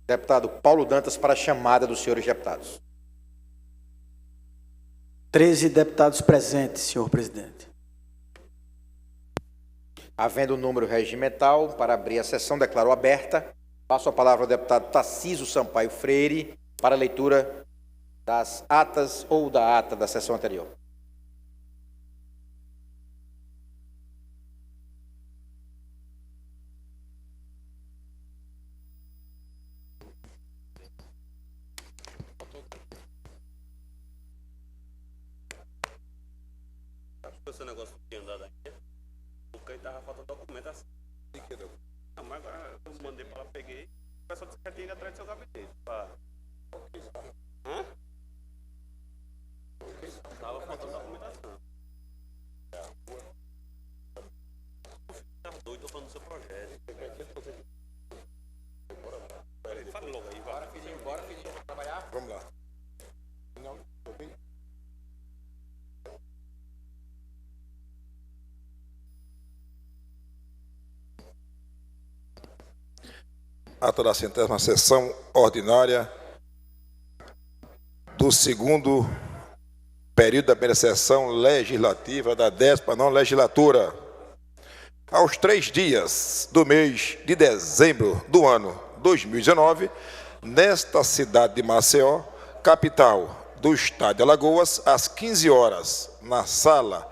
Deputado Paulo Dantas, para a chamada dos senhores deputados. 13 deputados presentes, senhor presidente. Havendo o número regimental, para abrir a sessão, declaro aberta. Passo a palavra ao deputado Tarcísio Sampaio Freire para a leitura das atas ou da ata da sessão anterior. Esse negócio que tinha andado aqui, porque tava faltando documentação. Não, mas agora eu mandei para ela, peguei. O pessoal disse que tinha ido atrás do seu gabinete. Hã? Tava faltando documentação. Tá doido, tô falando do seu projeto. Fala logo aí, vai. Bora, filhinho, pra trabalhar? Vamos lá. Não, tô bem. Ata da 100ª sessão ordinária do segundo período da primeira sessão legislativa da 19ª legislatura. Aos 3 dias do mês de dezembro do ano 2019, nesta cidade de Maceió, capital do estado de Alagoas, às 15 horas, na sala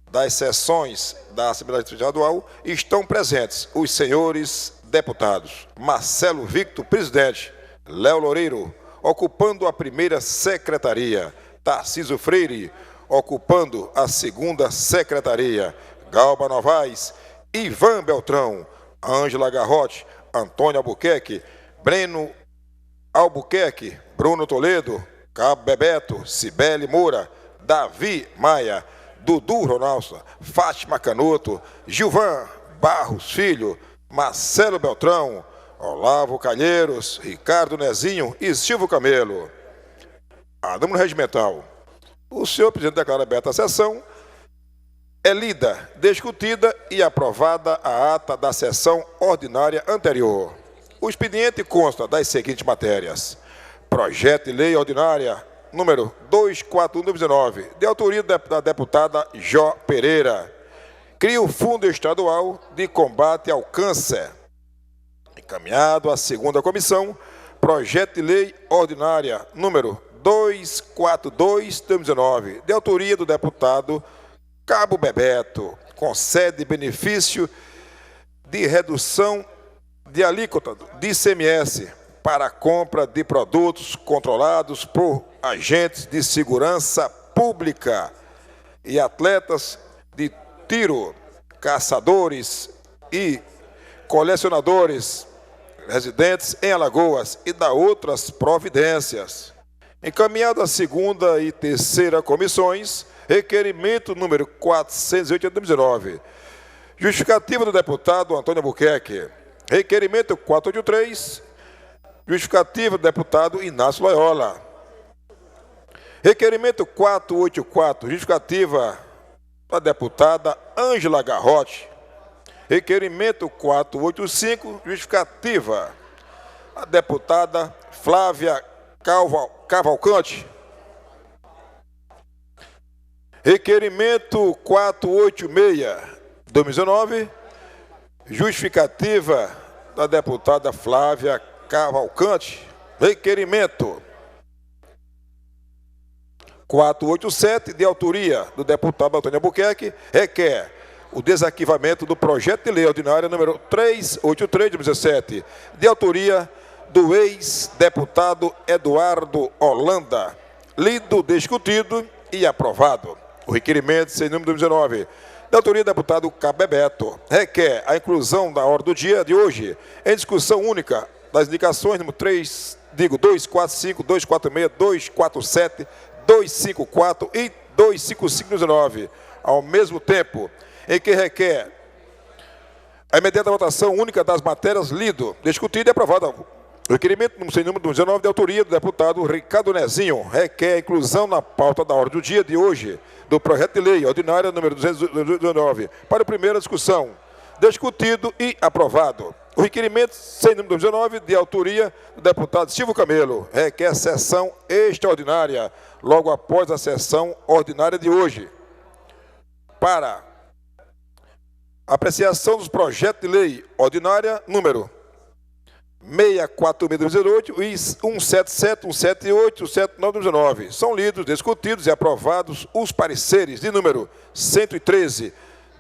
das sessões da Assembleia Estadual, estão presentes os senhores deputados Marcelo Victor, presidente, Léo Loureiro, ocupando a primeira secretaria, Tarcísio Freire, ocupando a segunda secretaria, Galba Novaes, Ivan Beltrão, Ângela Garrote, Antônio Albuquerque, Breno Albuquerque, Bruno Toledo, Cabo Bebeto, Cibele Moura, Davi Maia, Dudu Ronaldo, Fátima Canuto, Gilvan Barros Filho, Marcelo Beltrão, Olavo Calheiros, Ricardo Nezinho e Silvio Camelo. A número regimental. O senhor presidente declara aberta a sessão. É lida, discutida e aprovada a ata da sessão ordinária anterior. O expediente consta das seguintes matérias: projeto de lei ordinária número 241/2019, de autoria da deputada Jó Pereira, cria o Fundo Estadual de Combate ao Câncer. Encaminhado à segunda comissão, projeto de lei ordinária número 242/2019, de autoria do deputado Cabo Bebeto, concede benefício de redução de alíquota de ICMS para a compra de produtos controlados por agentes de segurança pública e atletas de tiro, caçadores e colecionadores residentes em Alagoas e da outras providências. Encaminhado à segunda e terceira comissões, requerimento número 408/2019. Justificativa do deputado Antônio Albuquerque. Requerimento 483. Justificativa do deputado Inácio Loyola. Requerimento 484. Justificativa da deputada Ângela Garrote. Requerimento 485, justificativa a deputada Flávia Cavalcante. Requerimento 486/2019, justificativa da deputada Flávia Cavalcante. Requerimento 487, de autoria do deputado Antônio Albuquerque, requer o desarquivamento do projeto de lei ordinária número 383/2017, de autoria do ex-deputado Eduardo Holanda, lido, discutido e aprovado. O requerimento sem número 2019, de autoria do deputado Cabo Bebeto, requer a inclusão da ordem do dia de hoje em discussão única das indicações número 245, 246, 247, 254 e 255/2019, ao mesmo tempo em que requer a imediata votação única das matérias lido, discutido e aprovado. O requerimento sem número 19, de autoria do deputado Ricardo Nezinho, requer a inclusão na pauta da ordem do dia de hoje do projeto de lei ordinária número 219 para a primeira discussão discutido e aprovado. O requerimento, sem número 19, de autoria do deputado Silvio Camelo, requer sessão extraordinária, logo após a sessão ordinária de hoje, para apreciação dos projetos de lei ordinária número 64.2008 e 177, 178, 179, 2019. São lidos, discutidos e aprovados os pareceres de número 113,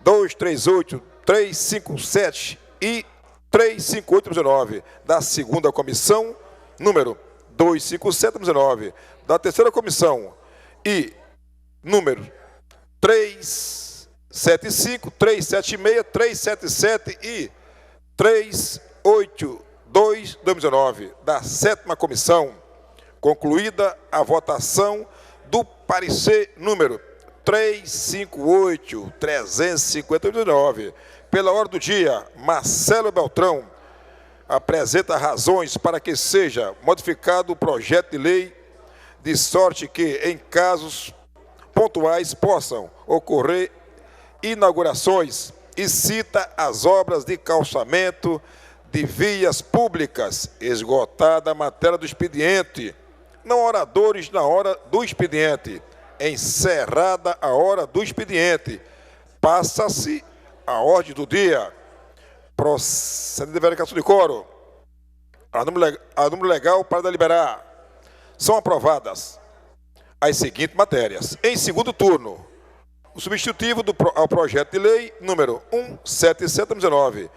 238, 357 e 358, 2019, da segunda comissão, número 257, 2019, da terceira comissão e número 375, 376, 377 e 382, 2019, da sétima comissão, concluída a votação do parecer número 358, 350, 2019, pela ordem do dia, Marcelo Beltrão apresenta razões para que seja modificado o projeto de lei, de sorte que, em casos pontuais, possam ocorrer inaugurações, e cita as obras de calçamento de vias públicas, esgotada a matéria do expediente, não oradores na hora do expediente, encerrada a hora do expediente, passa-se a ordem do dia, procedendo a verificação de quórum, a número legal para deliberar. São aprovadas as seguintes matérias. Em segundo turno, o substitutivo ao projeto de lei número 177, 2019,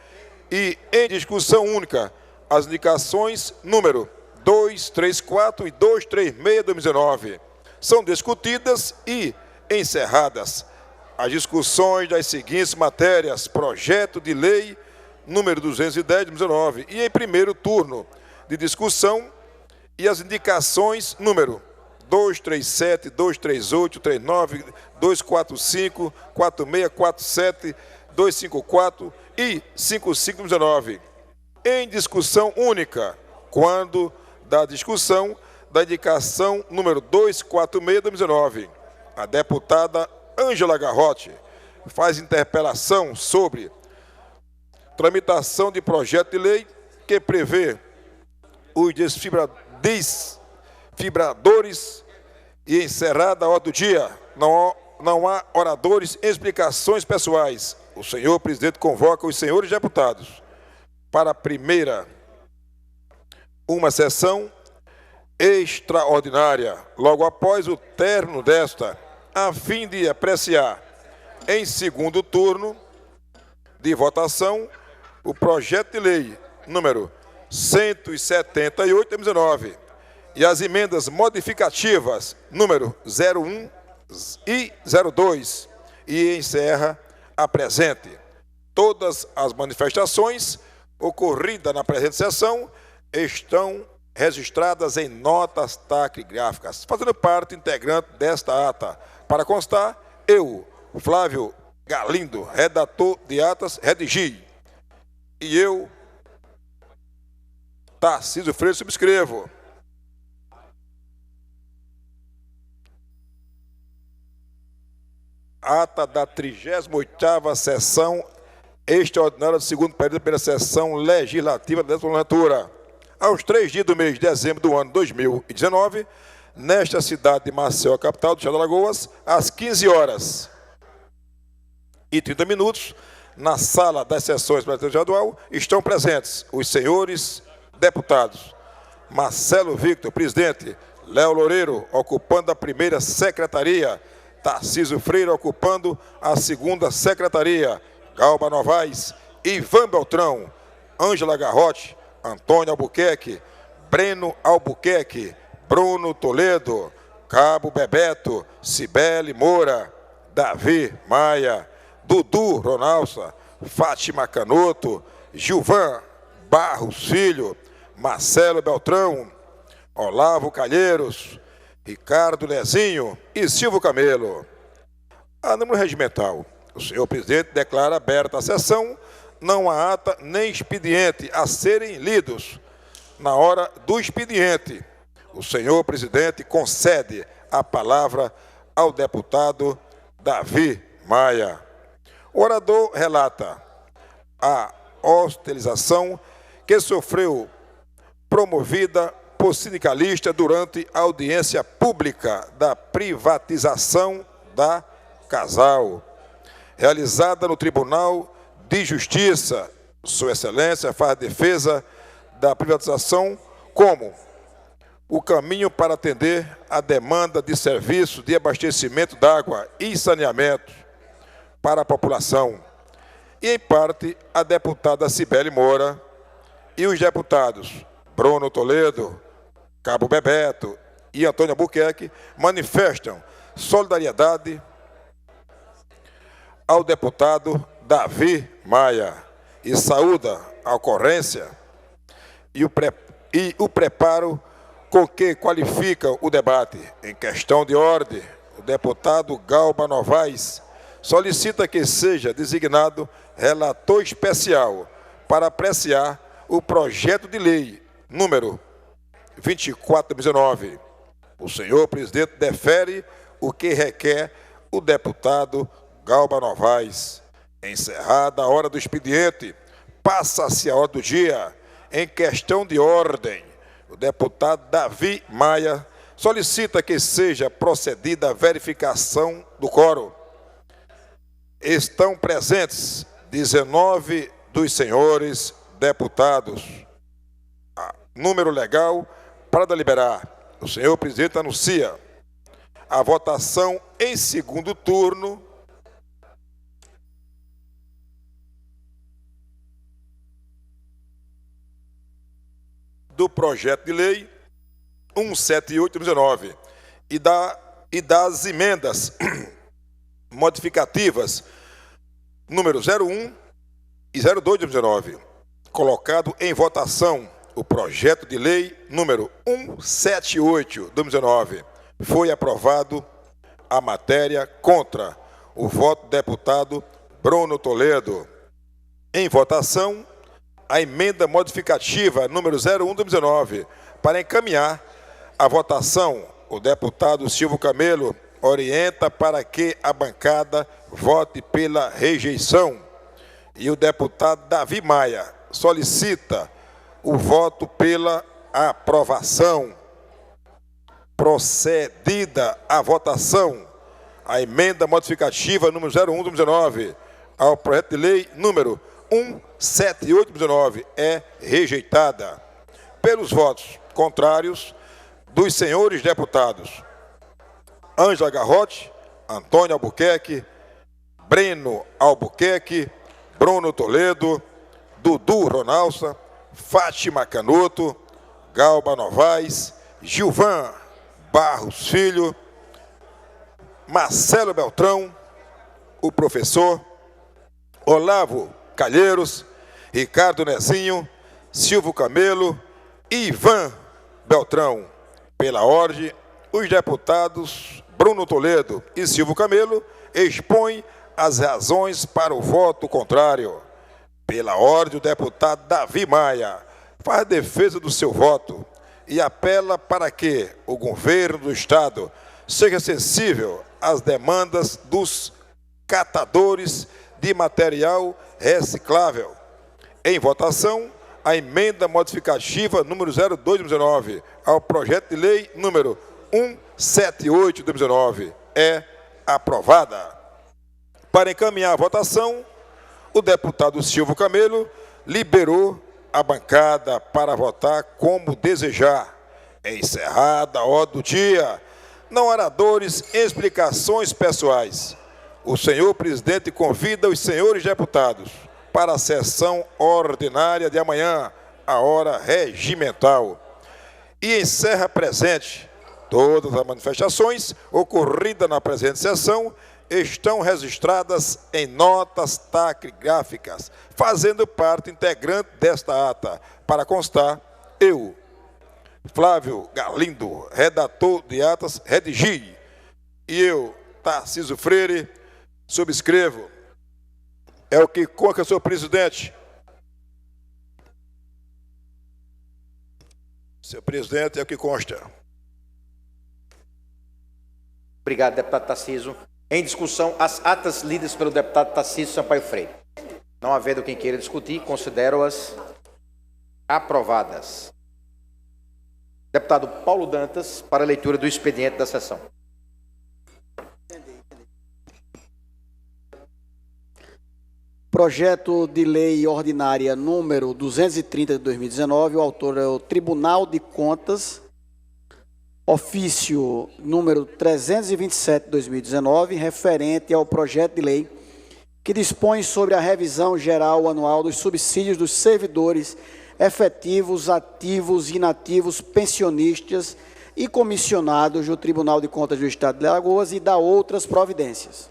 e em discussão única, as indicações número 234 e 236, 2019, são discutidas e encerradas as discussões das seguintes matérias: projeto de lei número 210, 2019, e em primeiro turno de discussão, e as indicações número 237, 238, 39, 245, 46, 47, 254 e 55, 2019, em discussão única, quando da discussão da indicação número 246, 2019, a deputada Ângela Garrote faz interpelação sobre tramitação de projeto de lei que prevê os desfibradores, e encerrada a ordem do dia, não há oradores em explicações pessoais. O senhor presidente convoca os senhores deputados para a primeira, uma sessão extraordinária, logo após o término desta, a fim de apreciar, em segundo turno de votação, o projeto de lei número 178, 2019, e as emendas modificativas número 01 e 02, e encerra a presente. Todas as manifestações ocorridas na presente sessão estão registradas em notas taquigráficas, fazendo parte integrante desta ata. Para constar, eu, Flávio Galindo, redator de atas, redigi, e eu, Tarcísio Freire, subscrevo. Ata da 38ª sessão extraordinária do segundo período da primeira sessão legislativa da 10ª legislatura. Aos 3 dias do mês de dezembro do ano 2019, nesta cidade de Maceió, capital do estado de Alagoas, às 15h30, na sala das sessões do Plenário Estadual, estão presentes os senhores deputados Marcelo Victor, presidente, Léo Loureiro, ocupando a primeira secretaria, Tarcísio Freire, ocupando a segunda secretaria, Galba Novaes, Ivan Beltrão, Ângela Garrote, Antônio Albuquerque, Breno Albuquerque, Bruno Toledo, Cabo Bebeto, Cibele Moura, Davi Maia, Dudu Ronalça, Fátima Canoto, Gilvan Barros Filho, Marcelo Beltrão, Olavo Calheiros, Ricardo Lezinho e Silvio Camelo. A número regimental, o senhor presidente declara aberta a sessão, não há ata nem expediente a serem lidos. Na hora do expediente, o senhor presidente concede a palavra ao deputado Davi Maia. O orador relata a hostilização que sofreu promovida por sindicalista durante a audiência pública da privatização da Casal, realizada no Tribunal de Justiça. Sua Excelência faz defesa da privatização como o caminho para atender a demanda de serviço de abastecimento d'água e saneamento para a população. E, em parte, a deputada Cibele Moura e os deputados Bruno Toledo, Cabo Bebeto e Antônio Albuquerque manifestam solidariedade ao deputado Davi Maia e saúda a ocorrência e o preparo com que qualifica o debate. Em questão de ordem, o deputado Galba Novaes solicita que seja designado relator especial para apreciar o projeto de lei número 24/2019. O senhor presidente defere o que requer o deputado Galba Novaes. Encerrada a hora do expediente, passa-se a hora do dia. Em questão de ordem, o deputado Davi Maia solicita que seja procedida a verificação do quórum. Estão presentes 19 dos senhores deputados. Número legal para deliberar. O senhor presidente anuncia a votação em segundo turno do projeto de lei 178/2019 e das emendas modificativas número 01 e 02/2019. Colocado em votação o projeto de lei número 178/2019. Foi aprovado a matéria contra o voto do deputado Bruno Toledo. Em votação, a emenda modificativa número 01/2019. Para encaminhar a votação, o deputado Silvio Camelo orienta para que a bancada vote pela rejeição e o deputado Davi Maia solicita o voto pela aprovação. Procedida a votação, a emenda modificativa número 01/2019 ao projeto de lei número 178/2019 é rejeitada pelos votos contrários dos senhores deputados Ângela Garrote, Antônio Albuquerque, Breno Albuquerque, Bruno Toledo, Dudu Ronalça, Fátima Canuto, Galba Novaes, Gilvan Barros Filho, Marcelo Beltrão, o professor Olavo Calheiros, Ricardo Nezinho, Silvio Camelo e Ivan Beltrão. Pela ordem, os deputados Bruno Toledo e Silvio Camelo expõem as razões para o voto contrário. Pela ordem, o deputado Davi Maia faz defesa do seu voto e apela para que o governo do Estado seja sensível às demandas dos catadores de material reciclável. Em votação, a emenda modificativa número 02/2019 ao projeto de lei número 178/2019 é aprovada. Para encaminhar a votação, o deputado Silvio Camelo liberou a bancada para votar como desejar. Encerrada a hora do dia. Não oradores, explicações pessoais. O senhor presidente convida os senhores deputados para a sessão ordinária de amanhã, a hora regimental. E encerra presente. Todas as manifestações ocorridas na presente sessão estão registradas em notas taquigráficas, fazendo parte integrante desta ata. Para constar, eu, Flávio Galindo, redator de atas, redigi, e eu, Tarcísio Freire, subscrevo. É o que consta, senhor presidente. Senhor presidente, é o que consta. Obrigado, deputado Tarcísio. Em discussão, as atas lidas pelo deputado Tarcísio Sampaio Freire. Não havendo quem queira discutir, considero-as aprovadas. Deputado Paulo Dantas, para a leitura do expediente da sessão. Projeto de Lei Ordinária número 230 de 2019, o autor é o Tribunal de Contas, ofício número 327 de 2019, referente ao projeto de lei que dispõe sobre a revisão geral anual dos subsídios dos servidores efetivos, ativos, inativos, pensionistas e comissionados do Tribunal de Contas do Estado de Alagoas e da outras providências.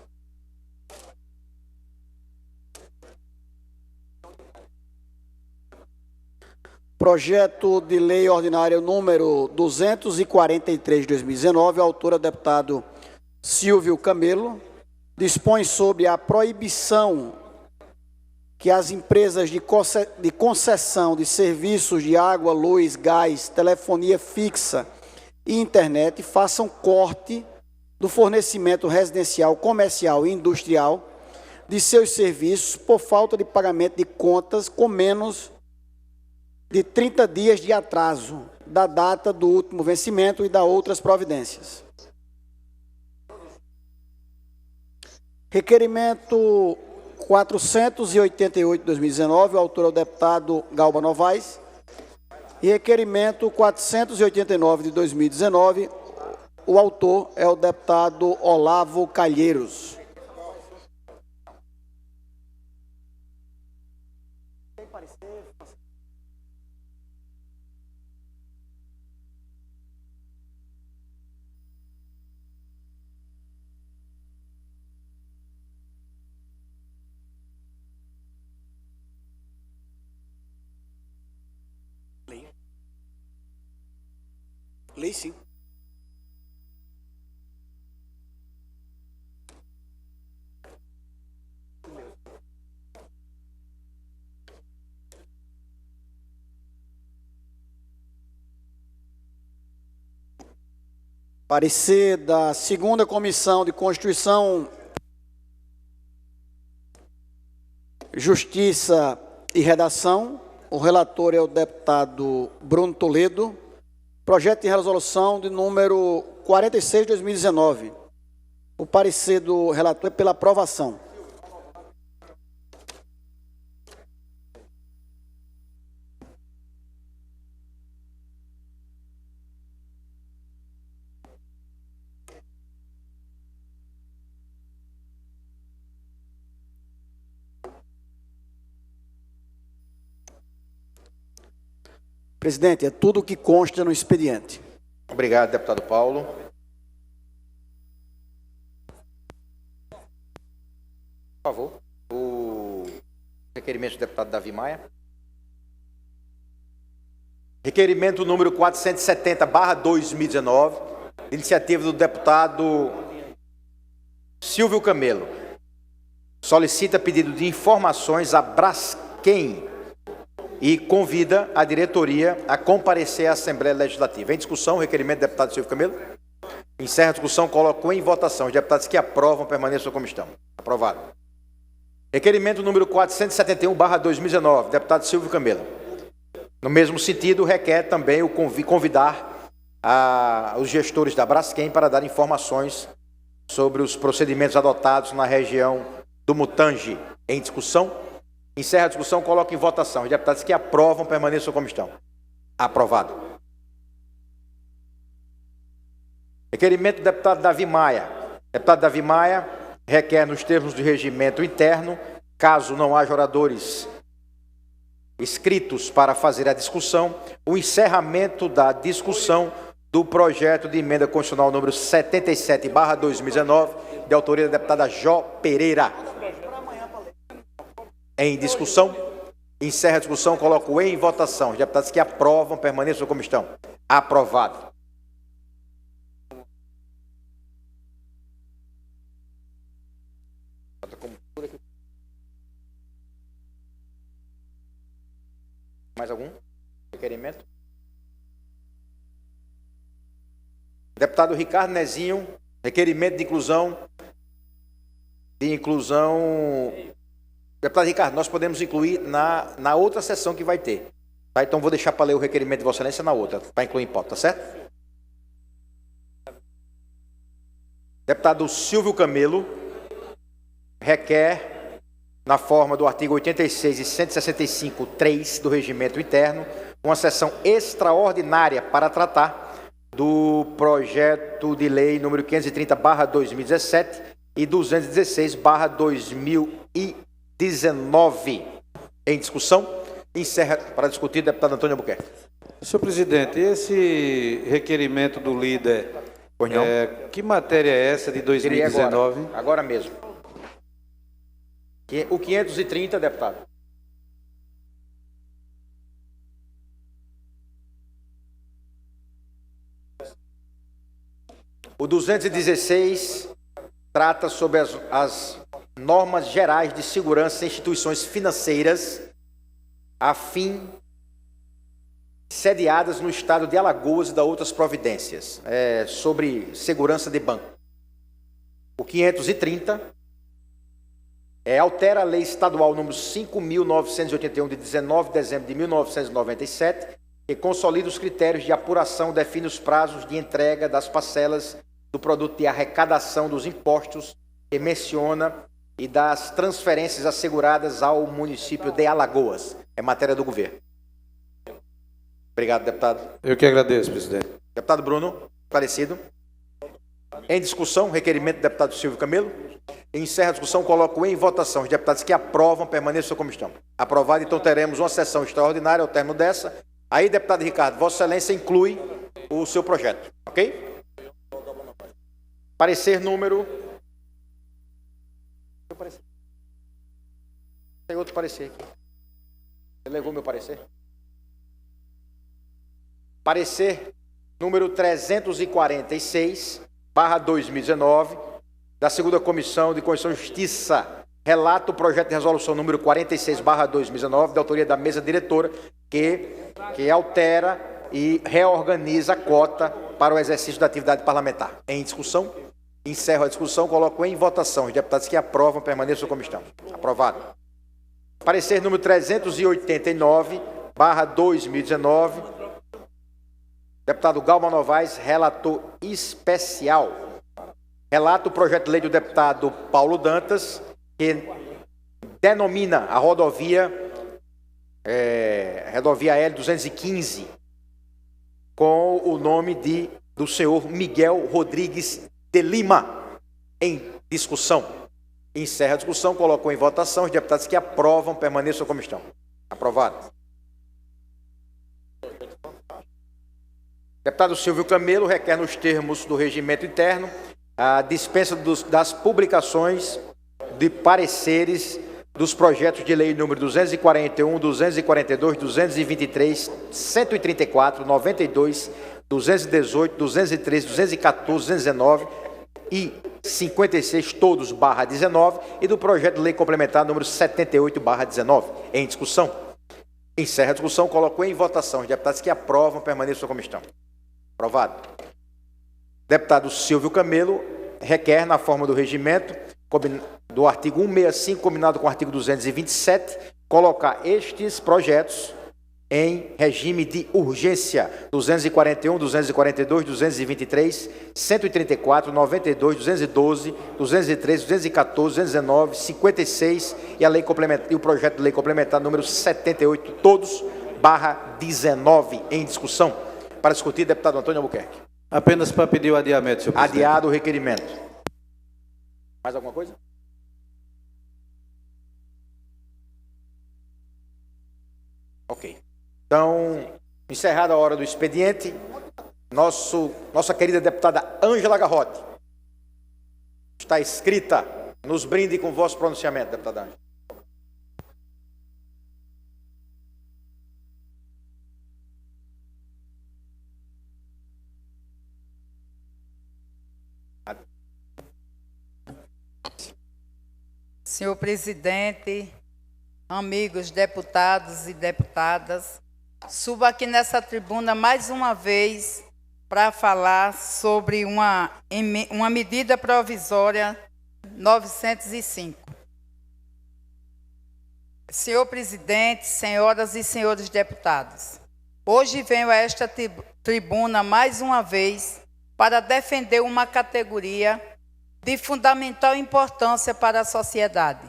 Projeto de Lei Ordinária número 243 de 2019, autor é o deputado Silvio Camelo, dispõe sobre a proibição que as empresas de concessão de serviços de água, luz, gás, telefonia fixa e internet façam corte do fornecimento residencial, comercial e industrial de seus serviços por falta de pagamento de contas com menos de 30 dias de atraso da data do último vencimento e da outras providências. Requerimento 488 de 2019, o autor é o deputado Galba Novaes. E requerimento 489 de 2019, o autor é o deputado Olavo Calheiros. Lei sim. Parecer da segunda Comissão de Constituição, Justiça e Redação. O relator é o deputado Bruno Toledo. Projeto de resolução de número 46 de 2019. O parecer do relator é pela aprovação. Presidente, é tudo o que consta no expediente. Obrigado, deputado Paulo. Por favor, o requerimento do deputado Davi Maia. Requerimento número 470/2019, iniciativa do deputado Silvio Camelo. Solicita pedido de informações à Braskem e convida a diretoria a comparecer à Assembleia Legislativa. Em discussão, o requerimento do deputado Silvio Camelo. Encerra a discussão, coloco em votação. Os deputados que aprovam permaneçam como estão. Aprovado. Requerimento número 471/2019, deputado Silvio Camelo. No mesmo sentido, requer também o convidar os gestores da Braskem para dar informações sobre os procedimentos adotados na região do Mutange. Em discussão. Encerra a discussão, coloco em votação. Os deputados que aprovam permaneçam como estão. Aprovado. Requerimento do deputado Davi Maia. Deputado Davi Maia requer, nos termos do regimento interno, caso não haja oradores inscritos para fazer a discussão, o encerramento da discussão do projeto de emenda constitucional número 77/2019, de autoria da deputada Jó Pereira. Em discussão, encerra a discussão, coloco em votação. Os deputados que aprovam permaneçam como estão. Aprovado. Mais algum requerimento? Deputado Ricardo Nezinho, requerimento de inclusão Deputado Ricardo, nós podemos incluir na outra sessão que vai ter. Tá? Então, vou deixar para ler o requerimento de Vossa Excelência na outra, para incluir em pauta, tá certo? Deputado Silvio Camelo requer, na forma do artigo 86 e 165.3 do Regimento Interno, uma sessão extraordinária para tratar do projeto de lei número 530/2017 e 216/2019. Em discussão, encerra para discutir, deputado Antônio Albuquerque. Senhor presidente, esse requerimento do líder, que matéria é essa de 2019? Agora mesmo. O 530, deputado. O 216 trata sobre as normas gerais de segurança em instituições financeiras a fim sediadas no estado de Alagoas e da outras providências, sobre segurança de banco. O 530 altera a lei estadual número 5.981 de 19 de dezembro de 1997, que consolida os critérios de apuração, define os prazos de entrega das parcelas do produto de arrecadação dos impostos que menciona e das transferências asseguradas ao município de Alagoas. É matéria do governo. Obrigado, deputado. Eu que agradeço, presidente. Deputado Bruno, esclarecido. Em discussão, requerimento do deputado Silvio Camelo. Encerra a discussão, coloco em votação. Os deputados que aprovam, permaneçam como estão. Aprovado, então teremos uma sessão extraordinária ao término dessa. Aí, deputado Ricardo, Vossa Excelência inclui o seu projeto, ok? Parecer número... Tem outro parecer aqui. Você levou meu parecer? Parecer número 346/2019, da segunda Comissão de Constituição e Justiça. Relata o projeto de resolução número 46/2019, da autoria da mesa diretora, que altera e reorganiza a cota para o exercício da atividade parlamentar. Em discussão, encerro a discussão, coloco em votação. Os deputados que aprovam, permaneçam como estão. Aprovado. Parecer número 389/2019, deputado Galma Novaes, relator especial. Relata o projeto de lei do deputado Paulo Dantas, que denomina a rodovia L215 com o nome do senhor Miguel Rodrigues de Lima. Em discussão. Encerra a discussão, colocou em votação. Os deputados que aprovam, permaneçam como estão. Aprovado. Deputado Silvio Camelo requer, nos termos do regimento interno, a dispensa das publicações de pareceres dos projetos de lei número 241, 242, 223, 134, 92, 218, 213, 214, 219 e 56, todos /19, e do projeto de lei complementar número 78/19. Em discussão. Encerra a discussão, colocou em votação. Os deputados que aprovam, permaneçam como estão. Aprovado. Deputado Silvio Camelo requer, na forma do regimento, do artigo 165, combinado com o artigo 227, colocar estes projetos em regime de urgência: 241, 242, 223, 134, 92, 212, 213, 214, 219, 56 e a lei complementar, e o projeto de lei complementar número 78, todos /19. Em discussão. Para discutir, deputado Antônio Albuquerque. Apenas para pedir o adiamento, senhor presidente. Adiado o requerimento. Mais alguma coisa? Ok. Então, encerrada a hora do expediente, nossa querida deputada Ângela Garrote está escrita. Nos brinde com o vosso pronunciamento, deputada Ângela. Senhor presidente, amigos deputados e deputadas, subo aqui nessa tribuna mais uma vez para falar sobre uma medida provisória 905. Senhor presidente, senhoras e senhores deputados, hoje venho a esta tribuna mais uma vez para defender uma categoria de fundamental importância para a sociedade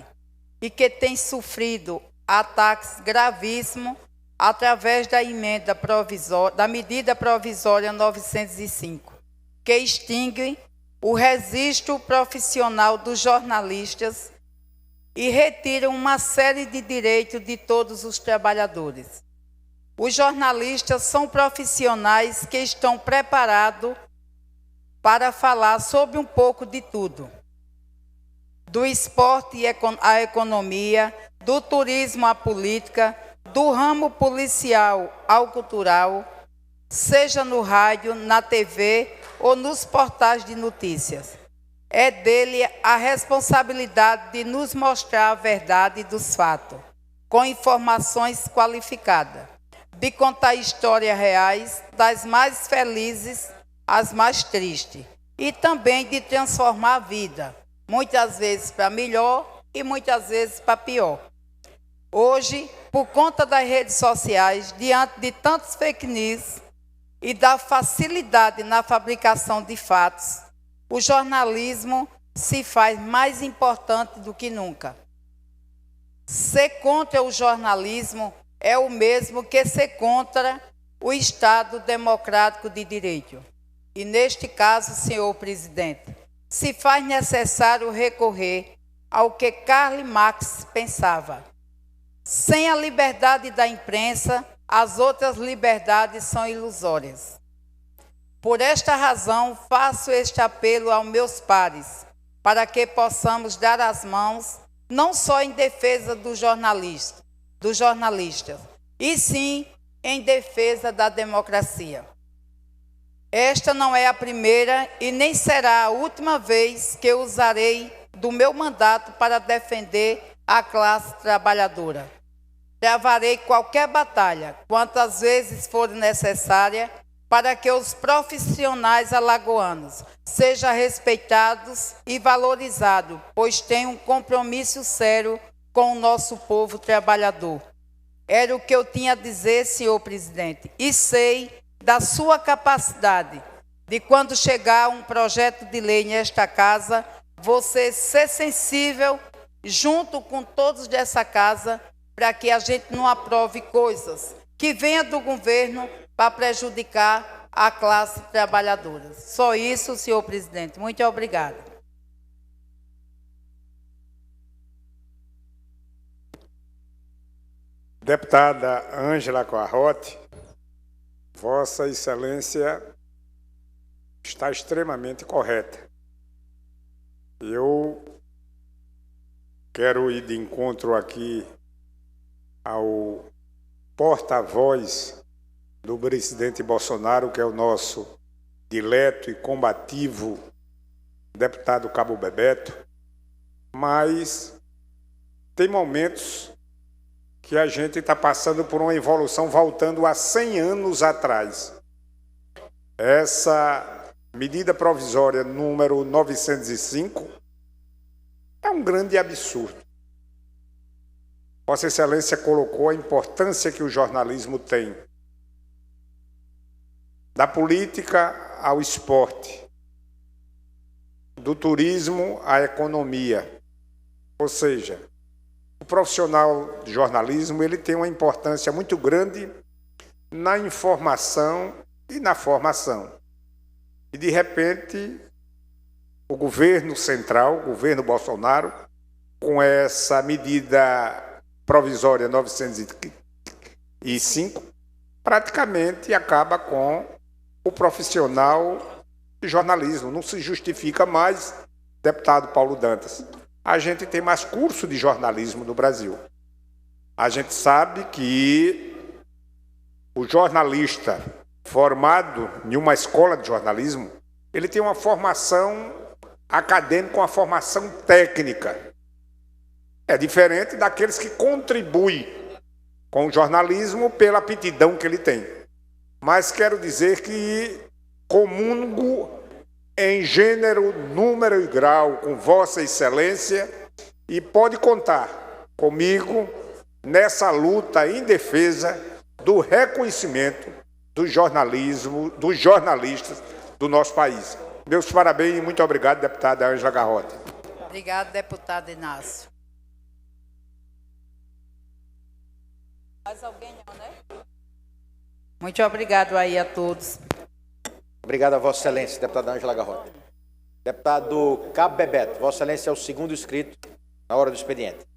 e que tem sofrido ataques gravíssimos através da emenda provisória, da medida provisória 905, que extingue o registro profissional dos jornalistas e retira uma série de direitos de todos os trabalhadores. Os jornalistas são profissionais que estão preparados para falar sobre um pouco de tudo, do esporte à economia, do turismo à política, do ramo policial ao cultural, seja no rádio, na TV ou nos portais de notícias. É dele a responsabilidade de nos mostrar a verdade dos fatos, com informações qualificadas, de contar histórias reais, das mais felizes às mais tristes, e também de transformar a vida, muitas vezes para melhor e muitas vezes para pior. Hoje, por conta das redes sociais, diante de tantos fake news e da facilidade na fabricação de fatos, o jornalismo se faz mais importante do que nunca. Ser contra o jornalismo é o mesmo que ser contra o Estado democrático de direito. E neste caso, senhor presidente, se faz necessário recorrer ao que Karl Marx pensava. Sem a liberdade da imprensa, as outras liberdades são ilusórias. Por esta razão, faço este apelo aos meus pares, para que possamos dar as mãos, não só em defesa dos jornalistas, e sim em defesa da democracia. Esta não é a primeira e nem será a última vez que eu usarei do meu mandato para defender a classe trabalhadora. Travarei qualquer batalha, quantas vezes for necessária, para que os profissionais alagoanos sejam respeitados e valorizados, pois têm um compromisso sério com o nosso povo trabalhador. Era o que eu tinha a dizer, senhor presidente, e sei da sua capacidade de, quando chegar um projeto de lei nesta casa, você ser sensível, junto com todos dessa casa, para que a gente não aprove coisas que venham do governo para prejudicar a classe trabalhadora. Só isso, senhor presidente. Muito obrigada. Deputada Ângela Coarrote, Vossa Excelência está extremamente correta. Eu quero ir de encontro aqui ao porta-voz do presidente Bolsonaro, que é o nosso dileto e combativo deputado Cabo Bebeto, mas tem momentos que a gente está passando por uma evolução voltando a 100 anos atrás. Essa medida provisória número 905 é um grande absurdo. Vossa Excelência colocou a importância que o jornalismo tem, da política ao esporte, do turismo à economia. Ou seja, o profissional de jornalismo ele tem uma importância muito grande na informação e na formação. E, de repente, o governo central, o governo Bolsonaro, com essa medida provisória 905, praticamente acaba com o profissional de jornalismo. Não se justifica mais, deputado Paulo Dantas. A gente tem mais curso de jornalismo no Brasil. A gente sabe que o jornalista formado em uma escola de jornalismo, ele tem uma formação acadêmica, uma formação técnica. É diferente daqueles que contribuem com o jornalismo pela aptidão que ele tem. Mas quero dizer que comungo em gênero, número e grau com Vossa Excelência e pode contar comigo nessa luta em defesa do reconhecimento do jornalismo, dos jornalistas do nosso país. Meus parabéns e muito obrigado, deputada Ângela Garrote. Obrigado, deputado Inácio. Mais alguém não, né? Muito obrigado aí a todos. Obrigado a Vossa Excelência, deputada Ângela Garrote. Deputado Cabo Bebeto, Vossa Excelência é o segundo inscrito na hora do expediente.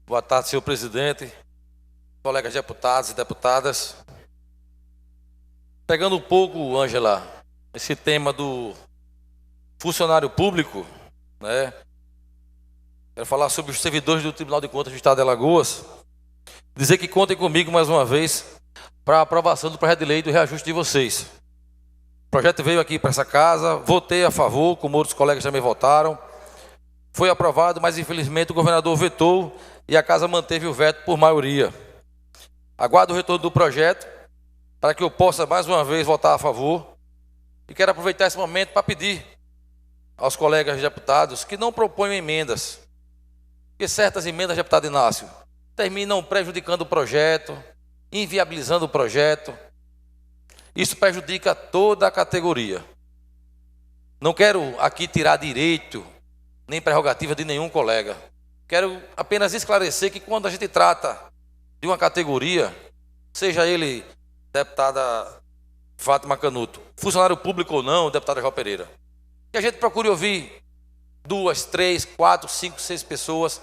Boa tarde, senhor presidente, colegas deputados e deputadas. Pegando um pouco, Ângela, esse tema do funcionário público, né? Quero falar sobre os servidores do Tribunal de Contas do Estado de Alagoas. Dizer que contem comigo mais uma vez para a aprovação do projeto de lei do reajuste de vocês. O projeto veio aqui para essa casa, votei a favor, como outros colegas também votaram. Foi aprovado, mas infelizmente o governador vetou e a casa manteve o veto por maioria. Aguardo o retorno do projeto para que eu possa mais uma vez votar a favor. E quero aproveitar esse momento para pedir aos colegas deputados que não proponham emendas, porque certas emendas, deputado Inácio, terminam prejudicando o projeto, inviabilizando o projeto. Isso prejudica toda a categoria. Não quero aqui tirar direito nem prerrogativa de nenhum colega. Quero apenas esclarecer que quando a gente trata de uma categoria, seja ele deputada Fátima Canuto, funcionário público ou não, deputada João Pereira, que a gente procure ouvir 2, 3, 4, 5, 6 pessoas,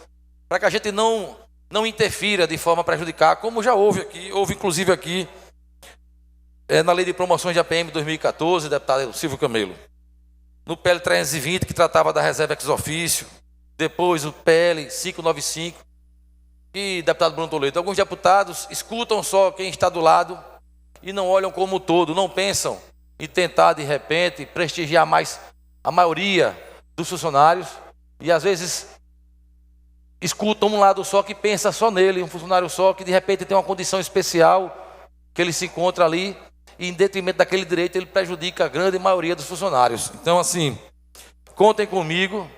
para que a gente não interfira de forma a prejudicar, como já houve inclusive aqui, na Lei de Promoções de APM 2014, deputado Silvio Camelo. No PL 320, que tratava da reserva ex ofício, depois o PL 595 e deputado Bruno Toledo. Alguns deputados escutam só quem está do lado e não olham como um todo, não pensam em tentar, de repente, prestigiar mais a maioria dos funcionários e, às vezes, escutam um lado só que pensa só nele, um funcionário só que, de repente, tem uma condição especial que ele se encontra ali e, em detrimento daquele direito, ele prejudica a grande maioria dos funcionários. Então, assim, contem comigo.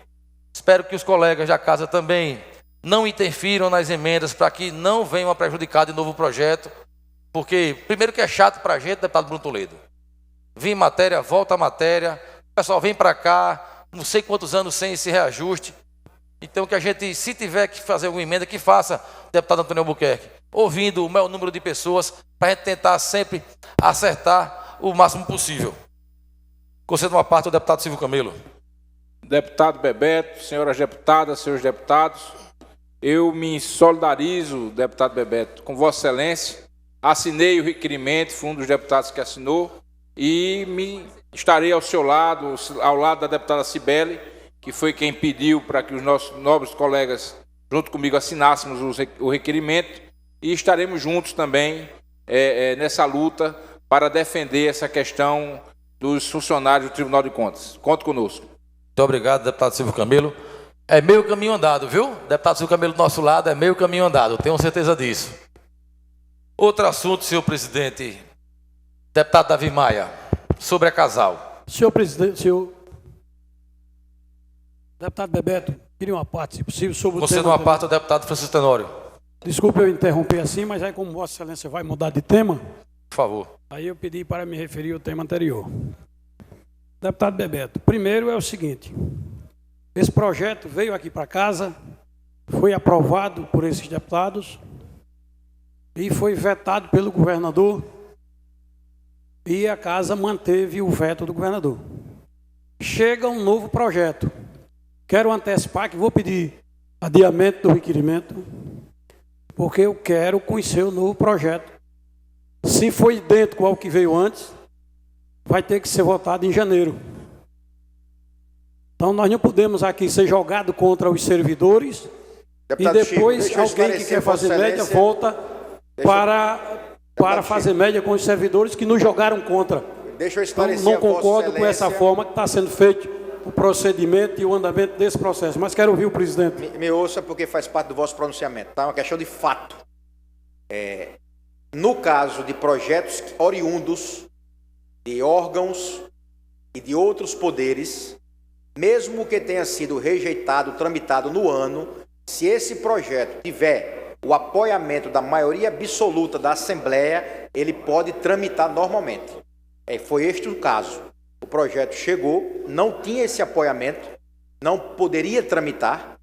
Espero que os colegas da casa também não interfiram nas emendas para que não venham a prejudicar de novo o projeto, porque, primeiro que é chato para a gente, deputado Bruno Toledo. Vem matéria, volta a matéria, o pessoal vem para cá, não sei quantos anos sem esse reajuste. Então, que a gente, se tiver que fazer alguma emenda, que faça, deputado Antônio Albuquerque, ouvindo o maior número de pessoas, para a gente tentar sempre acertar o máximo possível. Concedo uma parte ao deputado Silvio Camelo. Deputado Bebeto, senhoras deputadas, senhores deputados, eu me solidarizo, deputado Bebeto, com Vossa Excelência, assinei o requerimento, fui um dos deputados que assinou, e estarei ao seu lado, ao lado da deputada Cibele, que foi quem pediu para que os nossos nobres colegas, junto comigo, assinássemos o requerimento, e estaremos juntos também nessa luta para defender essa questão dos funcionários do Tribunal de Contas. Conte conosco. Muito obrigado, deputado Silvio Camelo. É meio caminho andado, viu? Deputado Silvio Camelo do nosso lado, é meio caminho andado, tenho certeza disso. Outro assunto, senhor presidente, deputado Davi Maia, sobre a Casal. Senhor presidente, senhor deputado Bebeto, queria uma parte, se possível, sobre o tema... Conceda uma parte ao deputado Francisco Tenório. Desculpe eu interromper assim, mas aí como Vossa Excelência vai mudar de tema... Por favor. Aí eu pedi para me referir ao tema anterior. Deputado Bebeto, primeiro é o seguinte, esse projeto veio aqui para casa, foi aprovado por esses deputados e foi vetado pelo governador e a casa manteve o veto do governador. Chega um novo projeto. Quero antecipar que vou pedir adiamento do requerimento, porque eu quero conhecer o novo projeto. Se foi idêntico ao que veio antes, vai ter que ser votado em janeiro. Então nós não podemos aqui ser jogado contra os servidores deputado e depois Chico, alguém que quer fazer média volta para fazer média com os servidores que nos jogaram contra. Deixa eu esclarecer. Então, não concordo com essa forma que está sendo feito o procedimento e o andamento desse processo. Mas quero ouvir o presidente. Me ouça, porque faz parte do vosso pronunciamento. Tá? É uma questão de fato. No caso de projetos oriundos de órgãos e de outros poderes, mesmo que tenha sido rejeitado, tramitado no ano, se esse projeto tiver o apoiamento da maioria absoluta da Assembleia, ele pode tramitar normalmente. Foi este o caso. O projeto chegou, não tinha esse apoiamento, não poderia tramitar.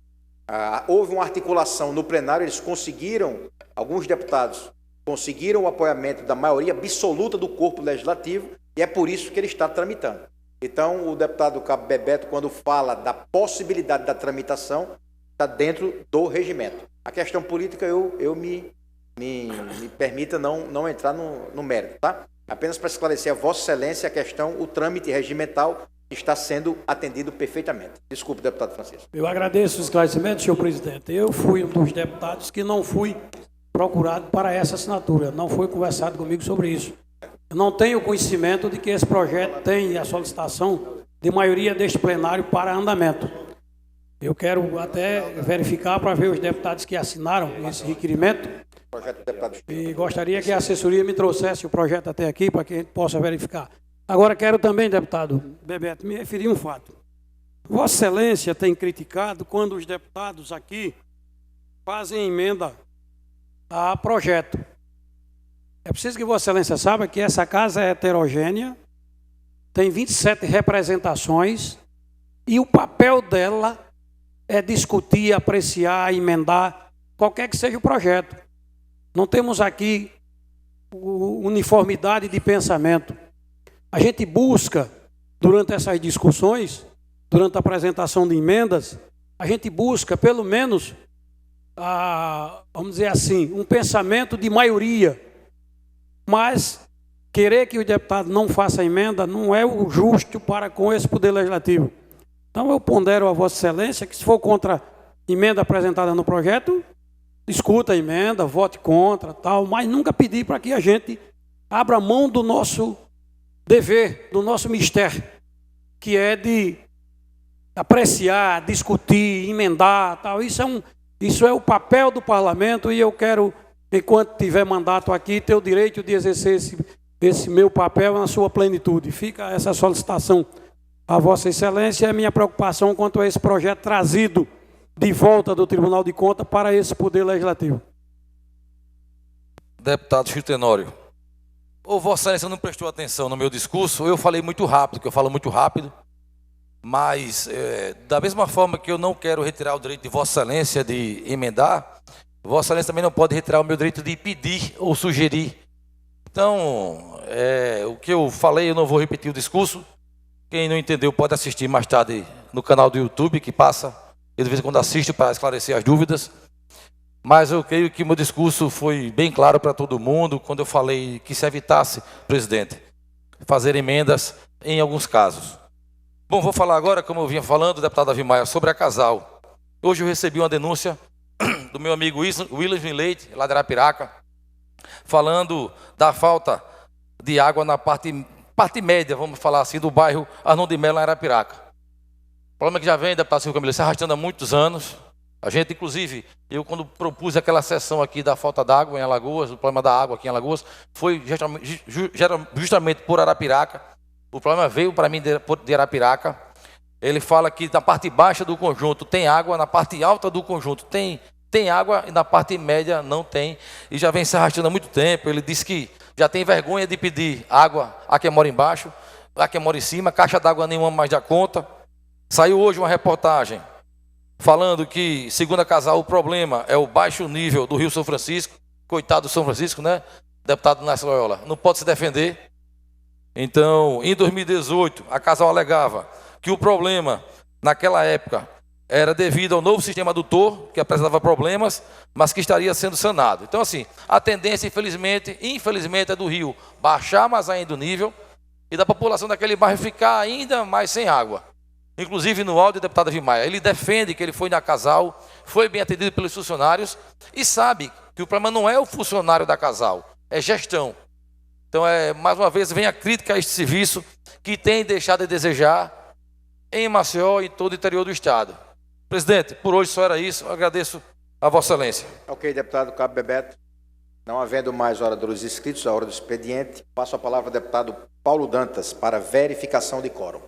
Houve uma articulação no plenário, eles conseguiram, alguns deputados conseguiram o apoiamento da maioria absoluta do corpo legislativo, e é por isso que ele está tramitando. Então, o deputado Cabo Bebeto, quando fala da possibilidade da tramitação, está dentro do regimento. A questão política, eu me permita não entrar no mérito, tá? Apenas para esclarecer a Vossa Excelência a questão, o trâmite regimental está sendo atendido perfeitamente. Desculpe, deputado Francisco. Eu agradeço o esclarecimento, senhor presidente. Eu fui um dos deputados que não fui procurado para essa assinatura, não foi conversado comigo sobre isso. Eu não tenho conhecimento de que esse projeto tem a solicitação de maioria deste plenário para andamento. Eu quero até verificar para ver os deputados que assinaram esse requerimento e gostaria que a assessoria me trouxesse o projeto até aqui para que a gente possa verificar. Agora quero também, deputado Bebeto, me referir a um fato. Vossa Excelência tem criticado quando os deputados aqui fazem emenda a projeto. É preciso que Vossa Excelência saiba que essa casa é heterogênea, tem 27 representações e o papel dela é discutir, apreciar, emendar, qualquer que seja o projeto. Não temos aqui uniformidade de pensamento. A gente busca, durante essas discussões, durante a apresentação de emendas, a gente busca, pelo menos, vamos dizer assim, um pensamento de maioria. Mas querer que o deputado não faça emenda não é o justo para com esse Poder Legislativo. Então eu pondero a Vossa Excelência que se for contra a emenda apresentada no projeto, discuta a emenda, vote contra, tal, mas nunca pedir para que a gente abra mão do nosso dever, do nosso mistério, que é de apreciar, discutir, emendar, tal. Isso é o papel do parlamento e eu quero, enquanto tiver mandato aqui, ter o direito de exercer esse meu papel na sua plenitude. Fica essa solicitação a Vossa Excelência e a minha preocupação quanto a esse projeto trazido de volta do Tribunal de Contas para esse Poder Legislativo. Deputado Chico Tenório, Vossa Excelência não prestou atenção no meu discurso, eu falei muito rápido, que eu falo muito rápido, mas da mesma forma que eu não quero retirar o direito de Vossa Excelência de emendar, Vossa Excelência também não pode retirar o meu direito de pedir ou sugerir. Então, o que eu falei, eu não vou repetir o discurso. Quem não entendeu pode assistir mais tarde no canal do YouTube, que passa, eu de vez em quando assisto para esclarecer as dúvidas. Mas eu creio que meu discurso foi bem claro para todo mundo, quando eu falei que se evitasse, presidente, fazer emendas em alguns casos. Bom, vou falar agora, como eu vinha falando, deputado Davi Maia, sobre a Casal. Hoje eu recebi uma denúncia do meu amigo William Leite, lá de Arapiraca, falando da falta de água na parte média, vamos falar assim, do bairro Arnon de Mello, em Arapiraca. O problema que já vem, deputado Silvio Camilo, se arrastando há muitos anos. A gente, inclusive, eu quando propus aquela sessão aqui da falta d'água em Alagoas, o problema da água aqui em Alagoas, foi justamente por Arapiraca. O problema veio para mim de Arapiraca. Ele fala que na parte baixa do conjunto tem água, na parte alta do conjunto tem água e na parte média não tem. E já vem se arrastando há muito tempo. Ele disse que já tem vergonha de pedir água a quem mora embaixo, a quem mora em cima, caixa d'água nenhuma mais dá conta. Saiu hoje uma reportagem falando que, segundo a Casal, o problema é o baixo nível do Rio São Francisco. Coitado do São Francisco, né? Deputado Nácio Loyola, não pode se defender. Então, em 2018, a Casal alegava que o problema, naquela época, era devido ao novo sistema adutor, que apresentava problemas, mas que estaria sendo sanado. Então, assim, a tendência, infelizmente, é do rio baixar mais ainda o nível e da população daquele bairro ficar ainda mais sem água. Inclusive, no áudio do deputado Davi Maia, ele defende que ele foi na Casal, foi bem atendido pelos funcionários e sabe que o problema não é o funcionário da Casal, é gestão. Então, mais uma vez, vem a crítica a este serviço que tem deixado de desejar. em Maceió e em todo o interior do Estado. Presidente, por hoje só era isso. Eu agradeço a Vossa Excelência. Ok, deputado Cabo Bebeto. Não havendo mais oradores inscritos, a hora do expediente, passo a palavra ao deputado Paulo Dantas para verificação de quórum.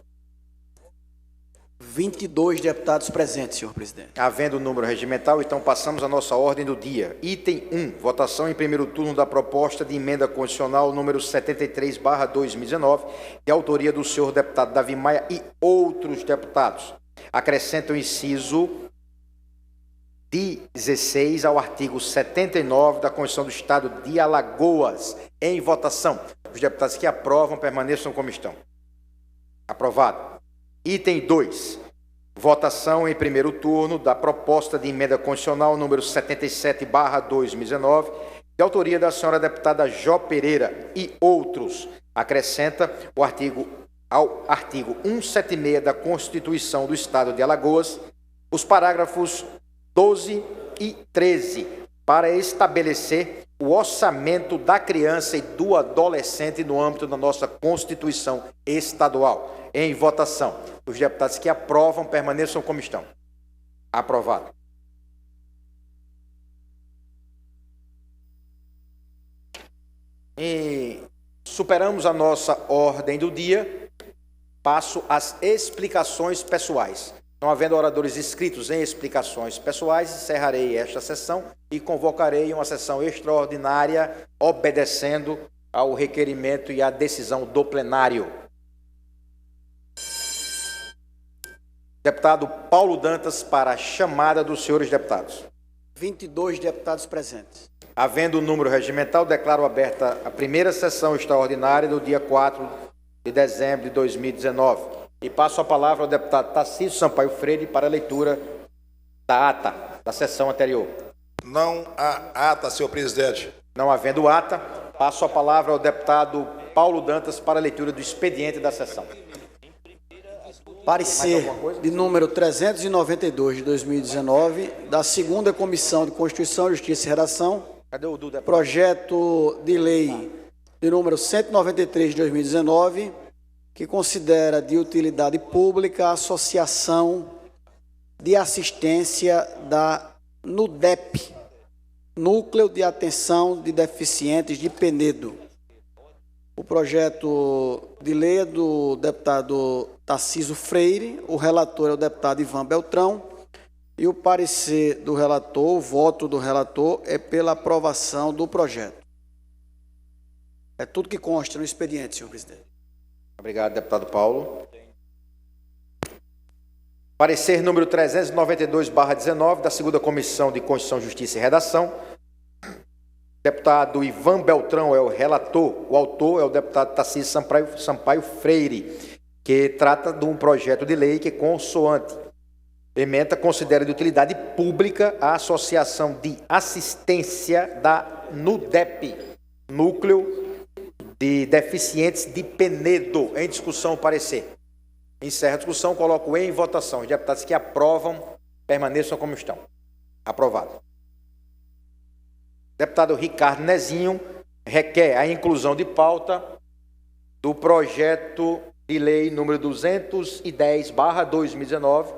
22 deputados presentes, senhor presidente. Havendo o número regimental, então passamos à nossa ordem do dia. Item 1, votação em primeiro turno da proposta de emenda constitucional número 73/2019, de autoria do senhor deputado Davi Maia e outros deputados. Acrescenta o inciso 16 ao artigo 79 da Constituição do Estado de Alagoas. Em votação. Os deputados que aprovam permaneçam como estão. Aprovado. Item 2. Votação em primeiro turno da proposta de emenda constitucional número 77/2019, de autoria da senhora deputada Jó Pereira e outros. Acrescenta o artigo ao artigo 176 da Constituição do Estado de Alagoas, os parágrafos 12 e 13, para estabelecer o orçamento da criança e do adolescente no âmbito da nossa Constituição estadual. Em votação. Os deputados que aprovam permaneçam como estão. Aprovado. E superamos a nossa ordem do dia. Passo às explicações pessoais. Não havendo oradores inscritos em explicações pessoais, encerrarei esta sessão e convocarei uma sessão extraordinária, obedecendo ao requerimento e à decisão do plenário. Deputado Paulo Dantas, para a chamada dos senhores deputados. 22 deputados presentes. Havendo o número regimental, declaro aberta a primeira sessão extraordinária do dia 4 de dezembro de 2019. E passo a palavra ao deputado Tarcísio Sampaio Freire para a leitura da ata da sessão anterior. Não há ata, senhor presidente. Não havendo ata, passo a palavra ao deputado Paulo Dantas para a leitura do expediente da sessão. Parecer de número 392 de 2019, da segunda Comissão de Constituição, Justiça e Redação, projeto de lei de número 193 de 2019, que considera de utilidade pública a Associação de Assistência da NUDEP, Núcleo de Atenção de Deficientes de Penedo. O projeto de lei é do deputado Tarcísio Freire, o relator é o deputado Ivan Beltrão, e o parecer do relator, o voto do relator, é pela aprovação do projeto. É tudo que consta no expediente, senhor presidente. Obrigado, deputado Paulo. Parecer número 392/19, da segunda Comissão de Constituição, Justiça e Redação. Deputado Ivan Beltrão é o relator, o autor é o deputado Tarcísio Sampaio Freire, que trata de um projeto de lei que, consoante ementa, considera de utilidade pública a Associação de Assistência da NUDEP, Núcleo de Deficientes de Penedo. Em discussão, o parecer. Encerra a discussão, coloco em votação. Os deputados que aprovam permaneçam como estão. Aprovado. Deputado Ricardo Nezinho requer a inclusão de pauta do projeto de lei número 210/2019,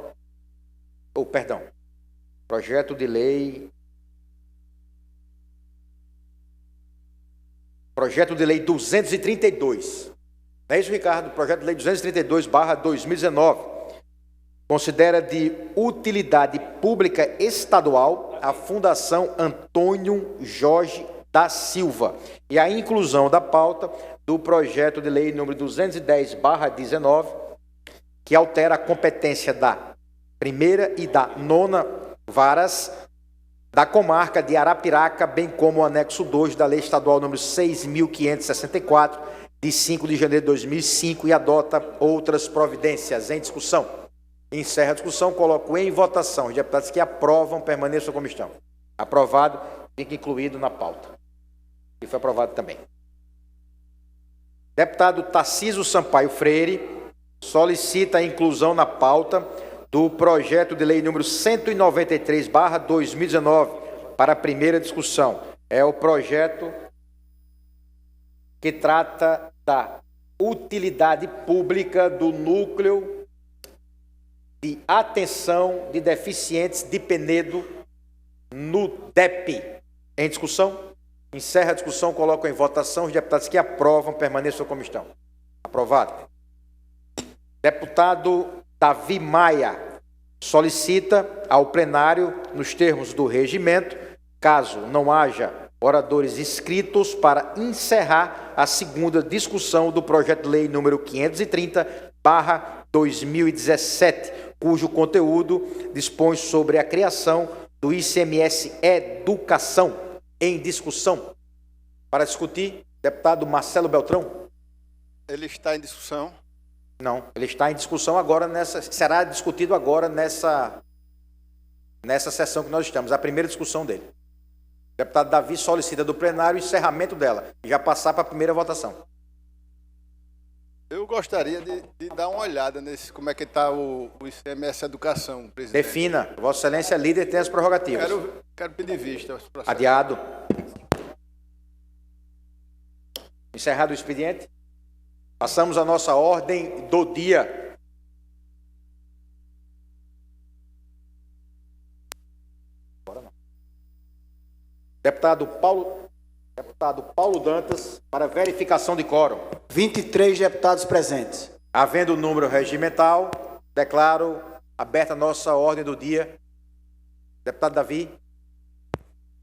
projeto de lei 232. Não é isso, Ricardo? Projeto de lei 232/2019. Considera de utilidade pública estadual a Fundação Antônio Jorge da Silva e a inclusão da pauta do projeto de lei número 210/19, que altera a competência da primeira e da nona varas da comarca de Arapiraca, bem como o anexo 2 da lei estadual número 6.564, de 5 de janeiro de 2005, e adota outras providências. Em discussão. Encerra a discussão, coloco em votação. Os deputados que aprovam permaneçam como estão. Aprovado, fica incluído na pauta. E foi aprovado também. Deputado Tarcísio Sampaio Freire solicita a inclusão na pauta do projeto de lei número 193/2019 para a primeira discussão. É o projeto que trata da utilidade pública do núcleo de atenção de deficientes de Penedo no DEP. Em discussão? Encerra a discussão, coloco em votação. Os deputados que aprovam permaneçam como estão. Aprovado. Deputado Davi Maia solicita ao plenário, nos termos do regimento, caso não haja oradores inscritos, para encerrar a segunda discussão do projeto de lei número 530/2017, cujo conteúdo dispõe sobre a criação do ICMS Educação. Em discussão. Para discutir, deputado Marcelo Beltrão. Ele está em discussão? Não, ele está em discussão agora, será discutido agora nessa sessão que nós estamos, a primeira discussão dele. O deputado Davi solicita do plenário o encerramento dela e já passar para a primeira votação. Eu gostaria de dar uma olhada nesse, como é que está o ICMS Educação, presidente. Defina. Vossa Excelência líder tem as prerrogativas. Quero pedir vista. Adiado. Encerrado o expediente. Passamos à nossa ordem do dia. Deputado Paulo Dantas, para verificação de quórum. 23 deputados presentes. Havendo o número regimental, declaro aberta a nossa ordem do dia. Deputado Davi.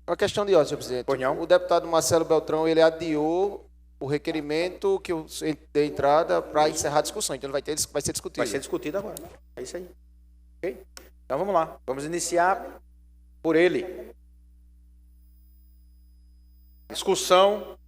Uma questão de ordem, senhor presidente. Pois não. O deputado Marcelo Beltrão, ele adiou o requerimento que eu dei entrada para encerrar a discussão. Então, vai ser discutido. Vai ser discutido agora. É isso aí. Ok? Então, vamos lá. Vamos iniciar por ele. Discussão.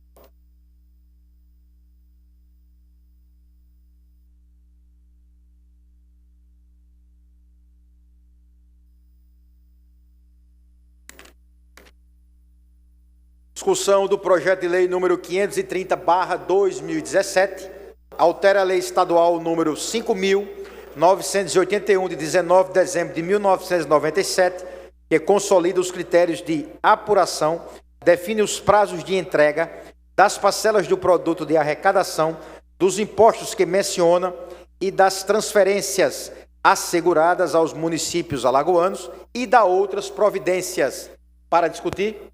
Discussão do projeto de lei número 530/2017, altera a lei estadual número 5.981, de 19 de dezembro de 1997, que consolida os critérios de apuração, define os prazos de entrega das parcelas do produto de arrecadação, dos impostos que menciona e das transferências asseguradas aos municípios alagoanos e da outras providências. Para discutir.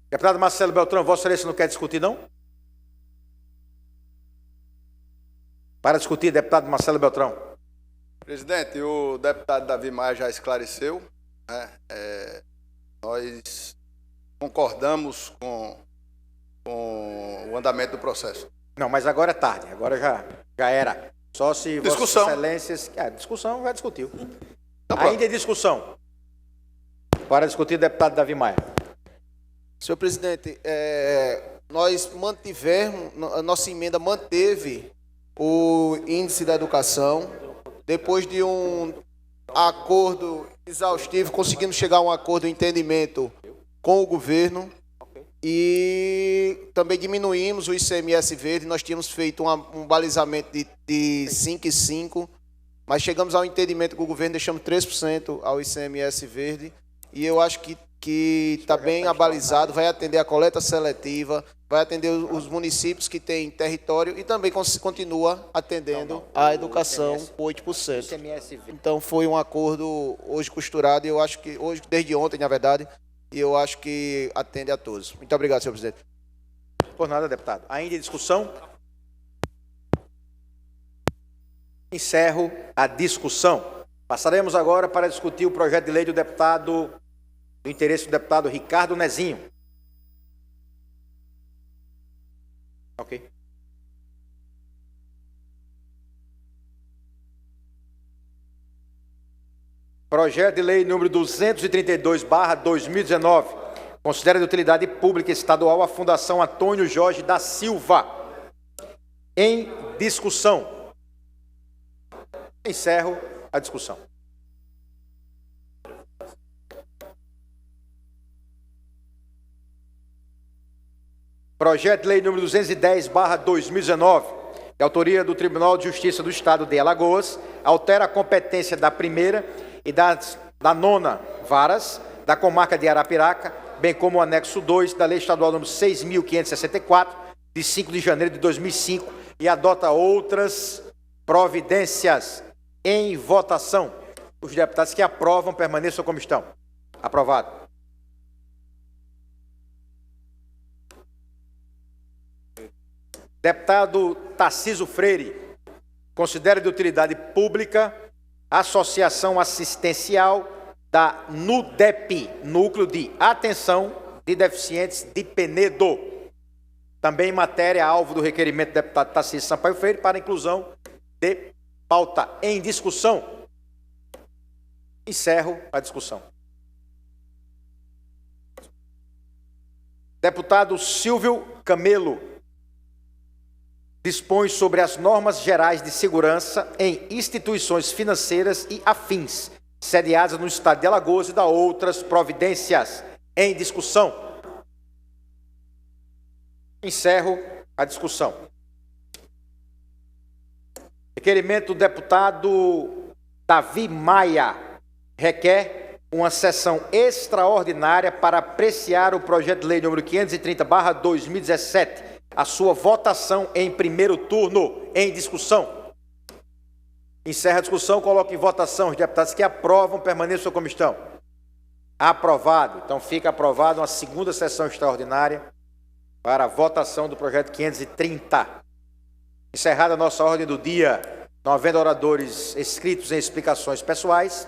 Deputado Marcelo Beltrão, Vossa Excelência não quer discutir, não? Para discutir, deputado Marcelo Beltrão. Presidente, o deputado Davi Maia já esclareceu, né? Nós concordamos com o andamento do processo. Não, mas agora é tarde, agora já era. Só se discussão. Vossas Excelências... discussão já discutiu. Ainda em discussão. Para discutir, deputado Davi Maia. Senhor presidente, nós mantivemos, a nossa emenda manteve o índice da educação, depois de um acordo exaustivo, conseguimos chegar a um acordo, um entendimento com o governo, e também diminuímos o ICMS verde. Nós tínhamos feito um balizamento de 5,5%, mas chegamos ao entendimento com o governo, deixamos 3% ao ICMS verde, e eu acho que está bem abalizado, vai atender a coleta seletiva, vai atender os municípios que têm território e também continua atendendo a educação com 8%. Então foi um acordo hoje costurado, e eu acho que, hoje, desde ontem, na verdade, e eu acho que atende a todos. Muito obrigado, senhor presidente. Por nada, deputado. Ainda em discussão? Encerro a discussão. Passaremos agora para discutir o projeto de lei do interesse do deputado Ricardo Nezinho. Ok. Projeto de lei número 232/2019. Considera de utilidade pública estadual a Fundação Antônio Jorge da Silva. Em discussão. Encerro a discussão. Projeto de lei número 210/2019, de autoria do Tribunal de Justiça do Estado de Alagoas, altera a competência da primeira e da nona varas da comarca de Arapiraca, bem como o anexo 2 da Lei Estadual número 6.564, de 5 de janeiro de 2005, e adota outras providências. Em votação. Os deputados que aprovam permaneçam como estão. Aprovado. Deputado Tarcísio Freire, considera de utilidade pública a Associação Assistencial da NUDEP, Núcleo de Atenção de Deficientes de Penedo. Também matéria alvo do requerimento do deputado Tarcísio Sampaio Freire para inclusão de pauta em discussão. Encerro a discussão. Deputado Silvio Camelo dispõe sobre as normas gerais de segurança em instituições financeiras e afins, sediadas no estado de Alagoas e dá outras providências. Em discussão. Encerro a discussão. Requerimento do deputado Davi Maia requer uma sessão extraordinária para apreciar o projeto de lei número 530/2017, a sua votação em primeiro turno. Em discussão. Encerra a discussão, coloco em votação. Os deputados que aprovam permaneçam como estão. Aprovado. Então fica aprovado uma segunda sessão extraordinária para a votação do projeto 530. Encerrada a nossa ordem do dia, não havendo oradores inscritos em explicações pessoais,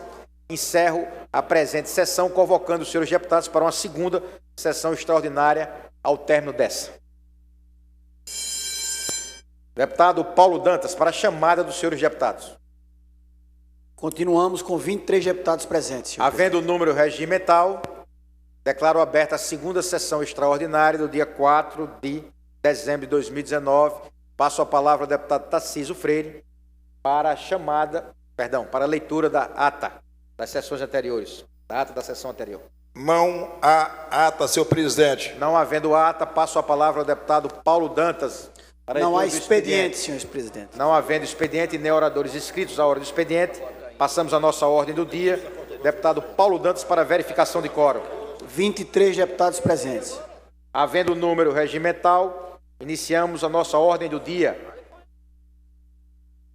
encerro a presente sessão, convocando os senhores deputados para uma segunda sessão extraordinária ao término dessa. Deputado Paulo Dantas, para a chamada dos senhores deputados. Continuamos com 23 deputados presentes, senhor Havendo o número regimental, declaro aberta a segunda sessão extraordinária do dia 4 de dezembro de 2019. Passo a palavra ao deputado Tarcísio Freire para a chamada, para a leitura da ata das sessões anteriores, da ata da sessão anterior. Mão à ata, senhor presidente. Não havendo ata, passo a palavra ao deputado Paulo Dantas. Para não há expediente, senhor presidente. Não havendo expediente nem oradores inscritos à hora do expediente, passamos à nossa ordem do dia. Deputado Paulo Dantas para verificação de quórum. 23 deputados presentes. Havendo o número regimental, iniciamos a nossa ordem do dia.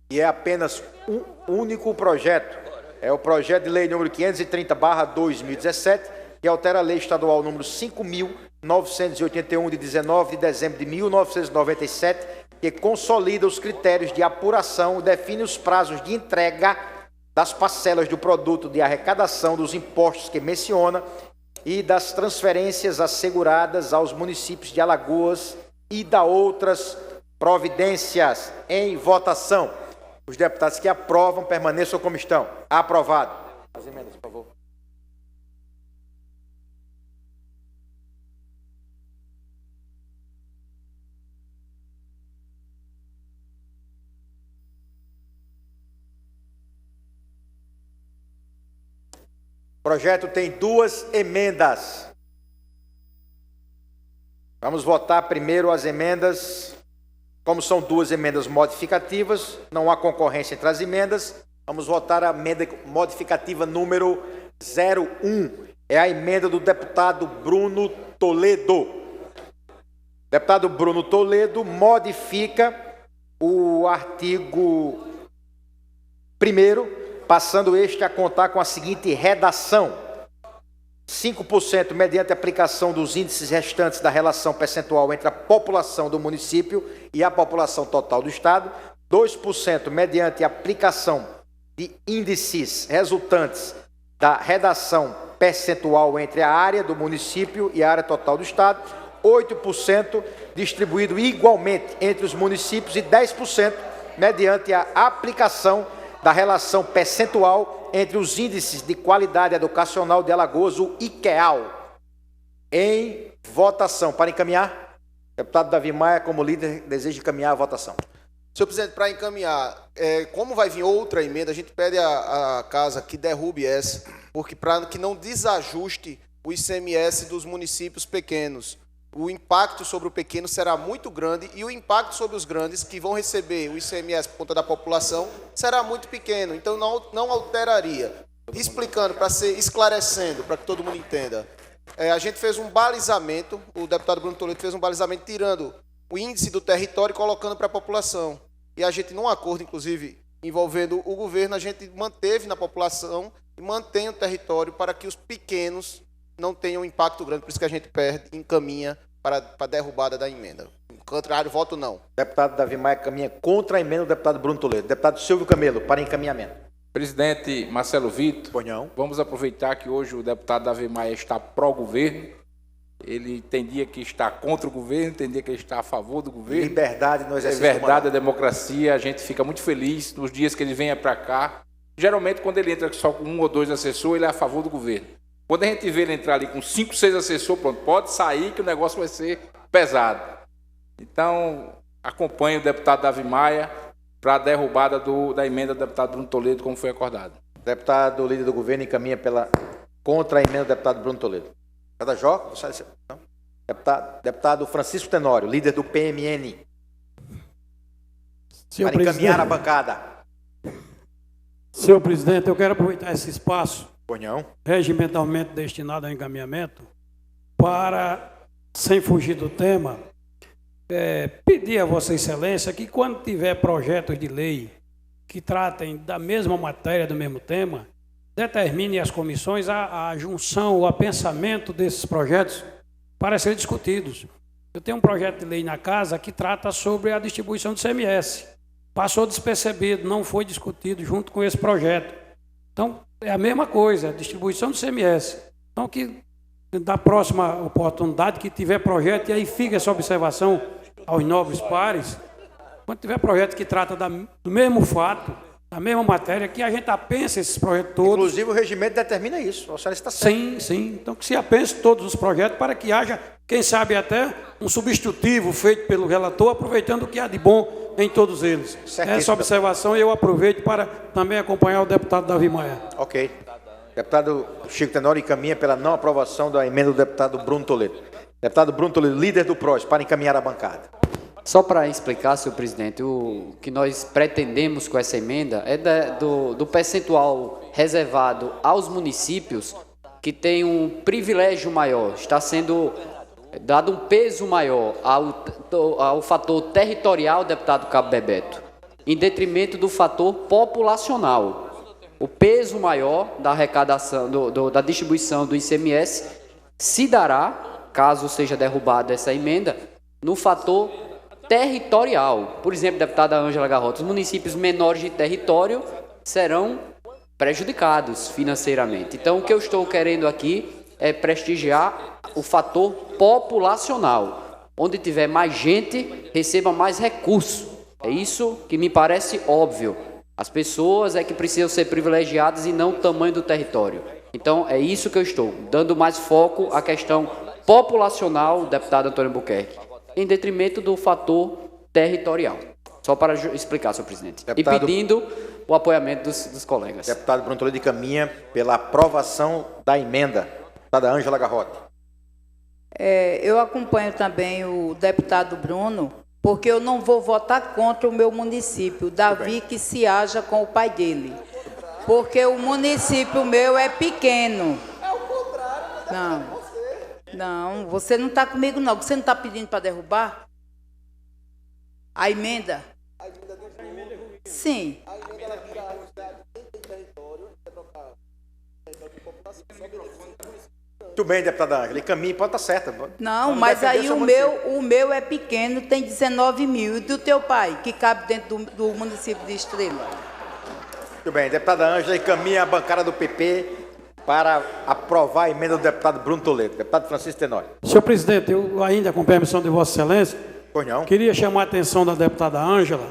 E é apenas um único projeto. É o projeto de lei número 530/2017, que altera a lei estadual número 5.981, de 19 de dezembro de 1997, que consolida os critérios de apuração e define os prazos de entrega das parcelas do produto de arrecadação dos impostos que menciona e das transferências asseguradas aos municípios de Alagoas e da outras providências. Em votação. Os deputados que aprovam permaneçam como estão. Aprovado. As emendas, por favor. O projeto tem duas emendas. Vamos votar primeiro as emendas. Como são duas emendas modificativas, não há concorrência entre as emendas, vamos votar a emenda modificativa número 01. É a emenda do deputado Bruno Toledo. Deputado Bruno Toledo modifica o artigo 1º, passando este a contar com a seguinte redação: 5% mediante aplicação dos índices restantes da relação percentual entre a população do município e a população total do Estado, 2% mediante aplicação de índices resultantes da redação percentual entre a área do município e a área total do Estado, 8% distribuído igualmente entre os municípios e 10% mediante a aplicação da relação percentual entre os índices de qualidade educacional de Alagoas, o IQEAL. Em votação. Para encaminhar, deputado Davi Maia, como líder, deseja encaminhar a votação. Senhor presidente, para encaminhar, como vai vir outra emenda, a gente pede à casa que derrube essa, porque para que não desajuste o ICMS dos municípios pequenos. O impacto sobre o pequeno será muito grande e o impacto sobre os grandes, que vão receber o ICMS por conta da população, será muito pequeno. Então, não alteraria. Explicando, para ser esclarecendo, para que todo mundo entenda. A gente fez um balizamento, o deputado Bruno Toledo fez um balizamento tirando o índice do território e colocando para a população. e a gente, num acordo, inclusive, envolvendo o governo, a gente manteve na população e mantém o território para que os pequenos não tenham impacto grande. Por isso que a gente encaminha para a derrubada da emenda. Ao contrário, voto não. Deputado Davi Maia caminha contra a emenda do deputado Bruno Toledo. Deputado Silvio Camelo, para encaminhamento. Presidente Marcelo Vitor, Pois não. vamos aproveitar que hoje o deputado Davi Maia está pró-governo. Ele tem dia que está contra o governo, tem dia que ele está a favor do governo. Liberdade no exercício. É verdade, a democracia, a gente fica muito feliz nos dias que ele venha para cá. Geralmente, quando ele entra só com 1 ou 2 assessores, ele é a favor do governo. Quando a gente vê ele entrar ali com 5, 6 assessores, pronto, pode sair que o negócio vai ser pesado. Então, acompanhe o deputado Davi Maia para a derrubada da emenda do deputado Bruno Toledo, como foi acordado. Deputado líder do governo encaminha contra a emenda do deputado Bruno Toledo. Deputado Jó? Não. Deputado Francisco Tenório, líder do PMN. Para encaminhar a bancada. Senhor presidente, eu quero aproveitar esse espaço Pois não. regimentalmente destinado ao encaminhamento para, sem fugir do tema, pedir a Vossa Excelência que, quando tiver projetos de lei que tratem da mesma matéria, do mesmo tema, determine as comissões a junção, o apensamento desses projetos para serem discutidos. Eu tenho um projeto de lei na casa que trata sobre a distribuição do CMS. Passou despercebido, não foi discutido junto com esse projeto. Então, é a mesma coisa, a distribuição do CMS. Então, que da próxima oportunidade que tiver projeto, e aí fica essa observação aos nobres pares, quando tiver projeto que trata do mesmo fato, da mesma matéria, que a gente apense esses projetos todos. Inclusive, o regimento determina isso. A senhora está certo. Sim, sim. Então, que se apense todos os projetos para que haja, quem sabe até, um substitutivo feito pelo relator, aproveitando o que há de bom em todos eles. Essa observação eu aproveito para também acompanhar o deputado Davi Maia. Ok. Deputado Chico Tenório encaminha pela não aprovação da emenda do deputado Bruno Toledo. Deputado Bruno Toledo, líder do PROS, para encaminhar a bancada. Só para explicar, senhor presidente, o que nós pretendemos com essa emenda é do percentual reservado aos municípios que têm um privilégio maior, está sendo dado um peso maior ao fator territorial, deputado Cabo Bebeto, em detrimento do fator populacional. O peso maior da arrecadação, da distribuição do ICMS se dará, caso seja derrubada essa emenda, no fator territorial. Por exemplo, deputada Ângela Garrote, os municípios menores de território serão prejudicados financeiramente. Então, o que eu estou querendo aqui é prestigiar o fator populacional. Onde tiver mais gente, receba mais recurso. É isso que me parece óbvio. As pessoas é que precisam ser privilegiadas e não o tamanho do território. Então, é isso que eu estou, dando mais foco à questão populacional, deputado Antônio Buquerque, em detrimento do fator territorial. Só para explicar, senhor presidente. Deputado, e pedindo o apoiamento dos colegas. Deputado Bruno Toledo encaminha pela aprovação da emenda. Deputada Ângela Garrote. Eu acompanho também o deputado Bruno, porque eu não vou votar contra o meu município. Davi que se haja com o pai dele. Porque o município meu é pequeno. É o contrário. Não, você não está comigo, não. Você não está pedindo para derrubar? A emenda? Sim. A emenda vira a cidade em território, Muito bem, deputada Ângela. Caminho, pode estar certa. Não, mas aí o meu é pequeno, tem 19 mil. E do teu pai, que cabe dentro do município de Estrela? Muito bem, deputada Ângela encaminha a bancada do PP para aprovar a emenda do deputado Bruno Toledo. Deputado Francisco Tenório. Senhor presidente, eu ainda, com permissão de Vossa Excelência, queria chamar a atenção da deputada Ângela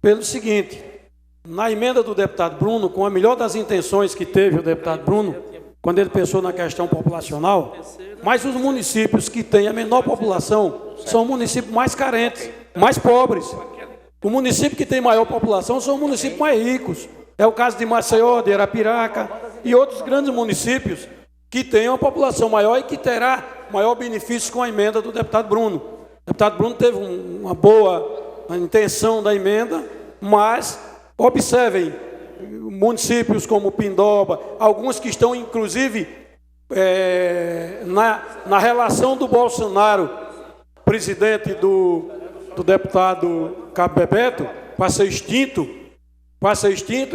pelo seguinte: na emenda do deputado Bruno, com a melhor das intenções que teve o deputado Bruno, quando ele pensou na questão populacional, mas os municípios que têm a menor população são municípios mais carentes, mais pobres. O município que tem maior população são os municípios mais ricos. É o caso de Maceió, de Arapiraca e outros grandes municípios que têm uma população maior e que terá maior benefício com a emenda do deputado Bruno. O deputado Bruno teve uma boa intenção da emenda, mas observem municípios como Pindoba, alguns que estão inclusive na relação do Bolsonaro, presidente do deputado Cabo Bebeto, para ser extinto,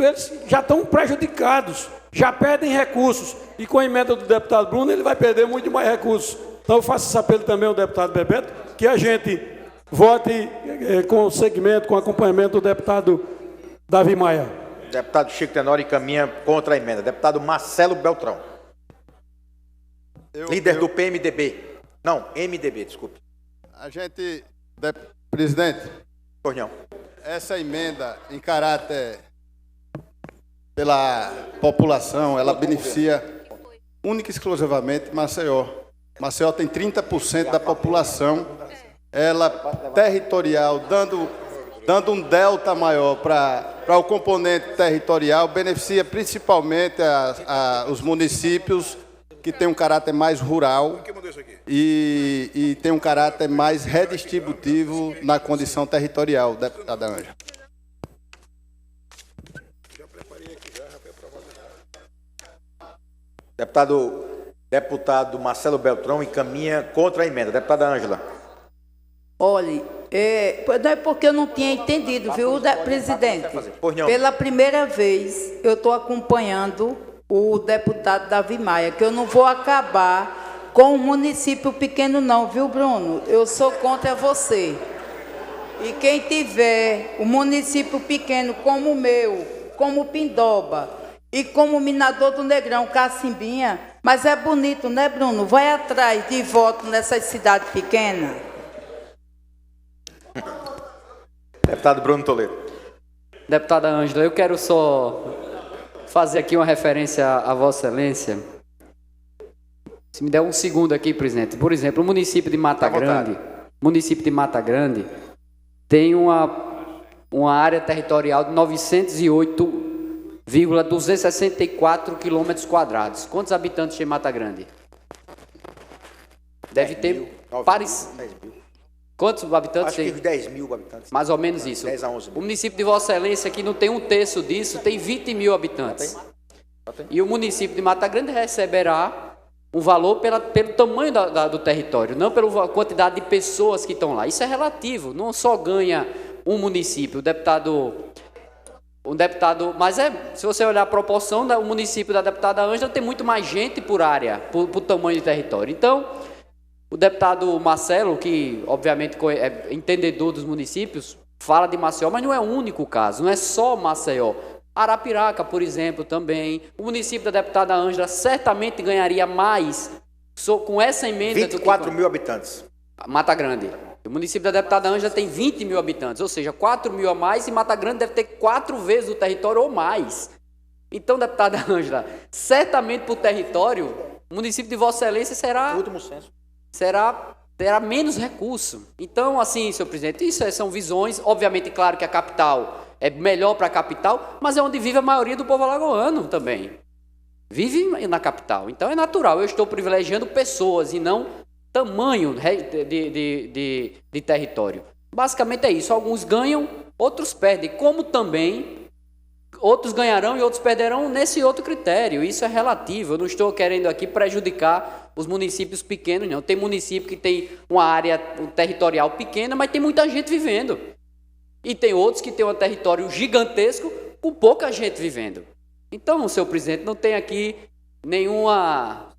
eles já estão prejudicados, já perdem recursos. E com a emenda do deputado Bruno, ele vai perder muito mais recursos. Então eu faço esse apelo também ao deputado Bebeto, que a gente vote com o segmento, com acompanhamento do deputado Davi Maia. Deputado Chico Tenório encaminha contra a emenda. Deputado Marcelo Beltrão. Líder do PMDB. Não, MDB, desculpe. A gente, presidente, Tornhão. Essa emenda em caráter pela população, ela beneficia única e exclusivamente Maceió. Maceió tem 30% da população, ela territorial, dando um delta maior para o componente territorial, beneficia principalmente os municípios que têm um caráter mais rural e tem um caráter mais redistributivo na condição territorial, deputada Ângela. Deputado Marcelo encaminha contra a emenda. Deputada Ângela. Olhe, não é porque eu não tinha entendido, viu, presidente? Pela primeira vez eu estou acompanhando o deputado Davi Maia, que eu não vou acabar com o município pequeno não, viu, Bruno? Eu sou contra você. E quem tiver o município pequeno como o meu, como Pindoba e como o Minador do Negrão, Cacimbinha, mas é bonito, né, Bruno? Vai atrás de voto nessas cidades pequenas. Deputado Bruno Toledo. Deputada Ângela, eu quero só fazer aqui uma referência a Vossa Excelência. Se me der um segundo aqui, presidente. Por exemplo, o município de Mata Grande, tem uma área territorial de 908,264 quilômetros quadrados. Quantos habitantes tem Mata Grande? Deve ter... Quantos habitantes tem? Acho que 10 mil habitantes. Mais ou menos isso. 10 a 11 mil. O município de Vossa Excelência, que não tem um terço disso, tem 20 mil habitantes. E o município de Mata Grande receberá um valor pelo tamanho do território, não pela quantidade de pessoas que estão lá. Isso é relativo, não só ganha um município. Mas se você olhar a proporção, o município da deputada Ângela tem muito mais gente por área, por tamanho de território. Então, o deputado Marcelo, que obviamente é entendedor dos municípios, fala de Maceió, mas não é o único caso, não é só Maceió. Arapiraca, por exemplo, também. O município da deputada Ângela certamente ganharia mais com essa emenda. 24 mil habitantes. Mata Grande. O município da deputada Ângela tem 20 mil habitantes, ou seja, 4 mil a mais, e Mata Grande deve ter 4 vezes o território ou mais. Então, deputada Ângela, certamente por território, o município de Vossa Excelência terá menos recurso. Então, assim, senhor presidente, isso são visões. Obviamente, claro que a capital é melhor para a capital, mas é onde vive a maioria do povo alagoano também. Vive na capital. Então, é natural. Eu estou privilegiando pessoas e não tamanho de território. Basicamente é isso. Alguns ganham, outros perdem. Como também outros ganharão e outros perderão nesse outro critério. Isso é relativo. Eu não estou querendo aqui prejudicar os municípios pequenos, não. Tem município que tem uma área territorial pequena, mas tem muita gente vivendo. E tem outros que têm um território gigantesco com pouca gente vivendo. Então, senhor presidente, não tem aqui nenhuma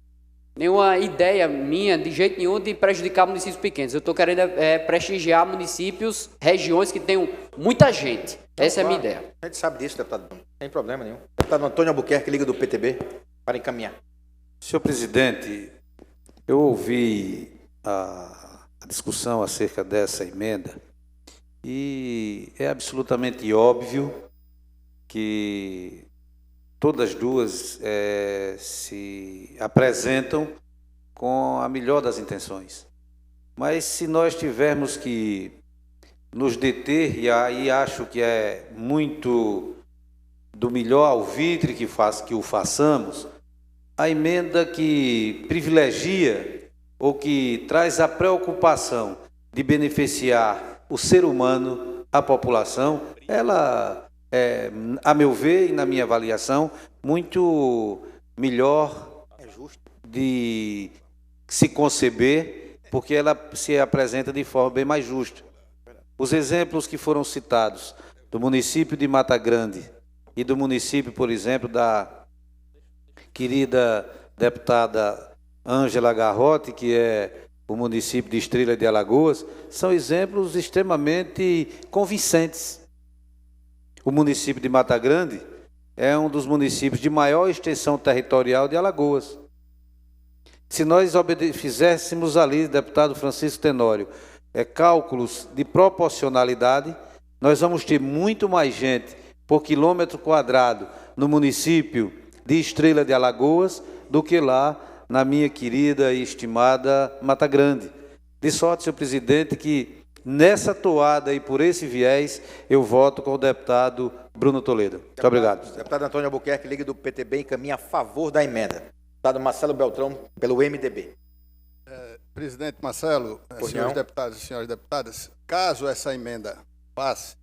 ideia minha, de jeito nenhum, de prejudicar municípios pequenos. Eu estou querendo prestigiar municípios, regiões que tenham muita gente. Essa é a minha ideia. A gente sabe disso, deputado. Não tem problema nenhum. Deputado Antônio Albuquerque, Liga do PTB, para encaminhar. Senhor presidente, eu ouvi a discussão acerca dessa emenda e é absolutamente óbvio que todas duas se apresentam com a melhor das intenções. Mas se nós tivermos que nos deter, e aí acho que é muito do melhor alvitre que o façamos, a emenda que privilegia ou que traz a preocupação de beneficiar o ser humano, a população, ela é, a meu ver e na minha avaliação, muito melhor de se conceber, porque ela se apresenta de forma bem mais justa. Os exemplos que foram citados do município de Mata Grande e do município, por exemplo, da querida deputada Ângela Garrote, que é o município de Estrela de Alagoas, são exemplos extremamente convincentes. O município de Mata Grande é um dos municípios de maior extensão territorial de Alagoas. Se nós fizéssemos ali, deputado Francisco Tenório, cálculos de proporcionalidade, nós vamos ter muito mais gente por quilômetro quadrado no município de Estrela de Alagoas do que lá na minha querida e estimada Mata Grande. De sorte, senhor presidente, que nessa toada e por esse viés eu voto com o deputado Bruno Toledo. Muito obrigado. Deputado Antônio Albuquerque, Liga do PTB, encaminha a favor da emenda. Deputado Marcelo Beltrão, pelo MDB. Presidente Marcelo, senhores deputados e senhoras deputadas, caso essa emenda passe,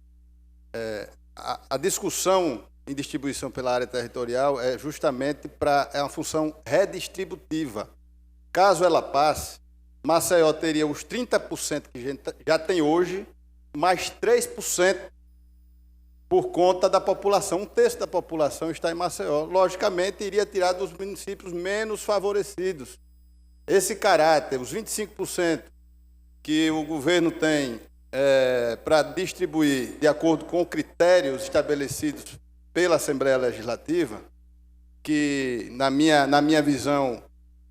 a discussão em distribuição pela área territorial é justamente é uma função redistributiva. Caso ela passe, Maceió teria os 30% que a gente já tem hoje, mais 3% por conta da população. Um terço da população está em Maceió. Logicamente, iria tirar dos municípios menos favorecidos. Esse caráter, os 25% que o governo tem para distribuir de acordo com critérios estabelecidos pela Assembleia Legislativa, que, na minha visão,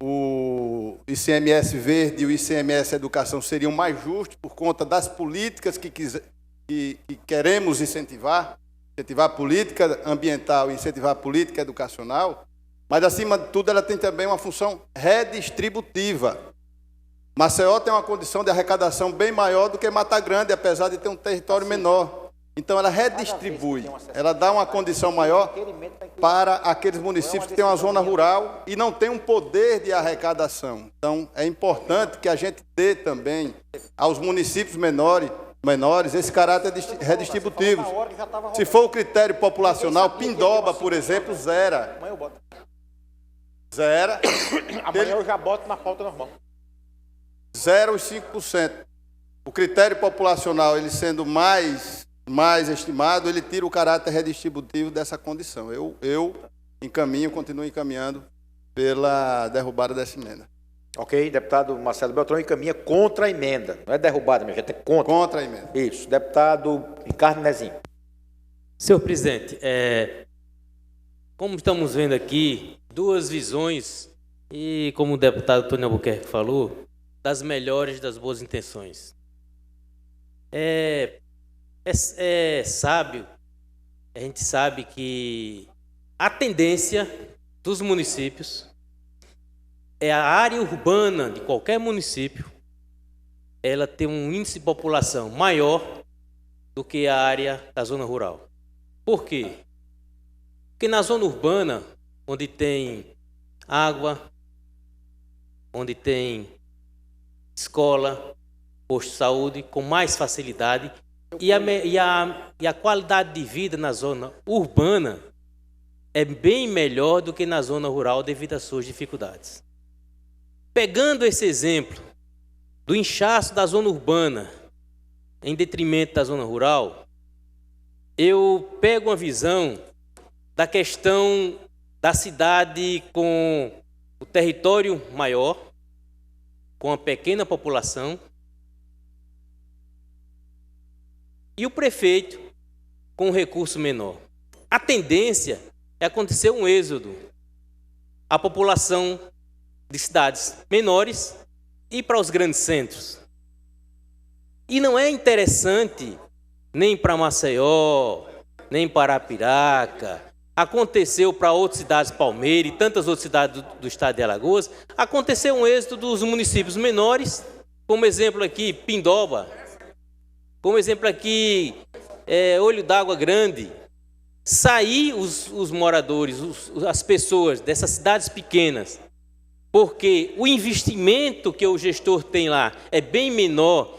o ICMS Verde e o ICMS Educação seriam mais justos por conta das políticas que queremos incentivar a política ambiental e incentivar a política educacional, mas, acima de tudo, ela tem também uma função redistributiva. Maceió tem uma condição de arrecadação bem maior do que Mata Grande, apesar de ter um território menor. Então, ela redistribui, ela dá uma condição maior para aqueles municípios que têm uma zona rural e não têm um poder de arrecadação. Então, é importante que a gente dê também aos municípios menores esse caráter redistributivo. Se for o critério populacional, Pindoba, por exemplo, zera. Amanhã eu já boto na pauta normal. 0 os 5%. O critério populacional, ele sendo mais estimado, ele tira o caráter redistributivo dessa condição. Eu continuo encaminhando pela derrubada dessa emenda. Ok, deputado Marcelo Beltrão encaminha contra a emenda. Não é derrubada, minha gente, é contra. Contra a emenda. Isso. Deputado Ricardo Nezinho. Senhor presidente, como estamos vendo aqui, duas visões, e como o deputado Antônio Albuquerque falou, das melhores das boas intenções. É sábio, a gente sabe que a tendência dos municípios é a área urbana de qualquer município, ela tem um índice de população maior do que a área da zona rural. Por quê? Porque na zona urbana, onde tem água, onde tem escola, posto de saúde, com mais facilidade, e a qualidade de vida na zona urbana é bem melhor do que na zona rural devido às suas dificuldades. Pegando esse exemplo do inchaço da zona urbana em detrimento da zona rural, eu pego uma visão da questão da cidade com o território maior, com a pequena população, e o prefeito com um recurso menor. A tendência é acontecer um êxodo. A população de cidades menores e para os grandes centros. E não é interessante nem para Maceió, nem para Arapiraca. Aconteceu para outras cidades, Palmeira e tantas outras cidades do estado de Alagoas, aconteceu um êxodo dos municípios menores, como exemplo aqui, Pindoba, como exemplo aqui, Olho d'Água Grande. Sair os moradores, as pessoas dessas cidades pequenas, porque o investimento que o gestor tem lá é bem menor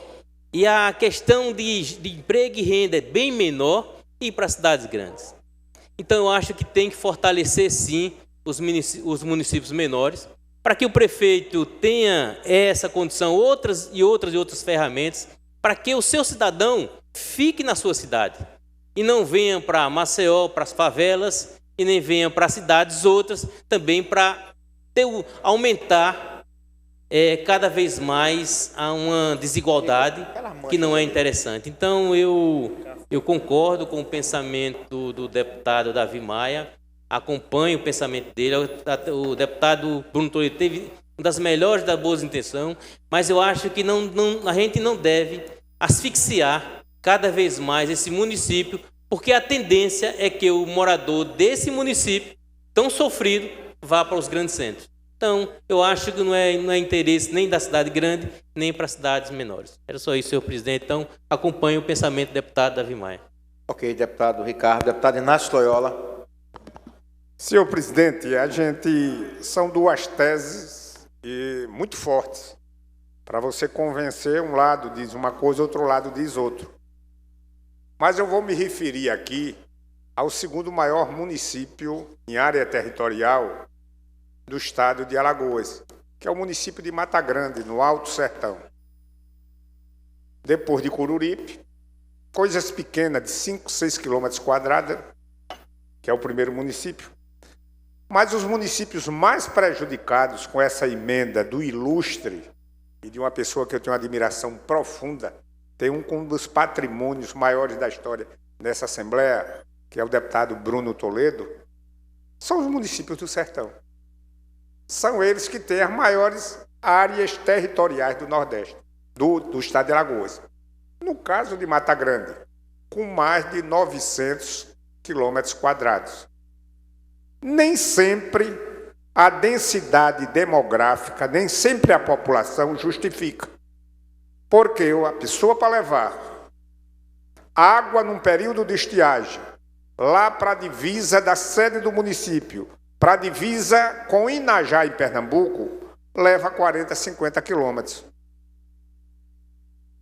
e a questão de emprego e renda é bem menor, e para as cidades grandes. Então, eu acho que tem que fortalecer, sim, os municípios menores, para que o prefeito tenha essa condição, outras ferramentas, para que o seu cidadão fique na sua cidade e não venham para Maceió, para as favelas, e nem venham para cidades outras, também para aumentar cada vez mais a uma desigualdade que não é interessante. Então, eu concordo com o pensamento do deputado Davi Maia, acompanho o pensamento dele. O deputado Bruno Toledo teve uma das melhores das boas intenções, mas eu acho que a gente não deve asfixiar cada vez mais esse município, porque a tendência é que o morador desse município, tão sofrido, vá para os grandes centros. Então, eu acho que não é interesse nem da cidade grande, nem para cidades menores. Era só isso, senhor presidente. Então, acompanho o pensamento do deputado Davi Maia. Ok, deputado Ricardo. Deputado Inácio Loyola. Senhor presidente, são duas teses muito fortes. Para você convencer, um lado diz uma coisa, outro lado diz outro. Mas eu vou me referir aqui ao segundo maior município em área territorial do estado de Alagoas, que é o município de Mata Grande, no Alto Sertão. Depois de Coruripe, coisas pequenas de 5, 6 quilômetros quadrados, que é o primeiro município. Mas os municípios mais prejudicados com essa emenda do ilustre e de uma pessoa que eu tenho uma admiração profunda, tem um dos patrimônios maiores da história nessa Assembleia, que é o deputado Bruno Toledo, são os municípios do Sertão. São eles que têm as maiores áreas territoriais do Nordeste, do estado de Alagoas. No caso de Mata Grande, com mais de 900 quilômetros quadrados. Nem sempre a densidade demográfica, nem sempre a população justifica. Porque a pessoa, para levar água num período de estiagem, lá para a divisa da sede do município, para a divisa com Inajá, em Pernambuco, leva 40, 50 quilômetros.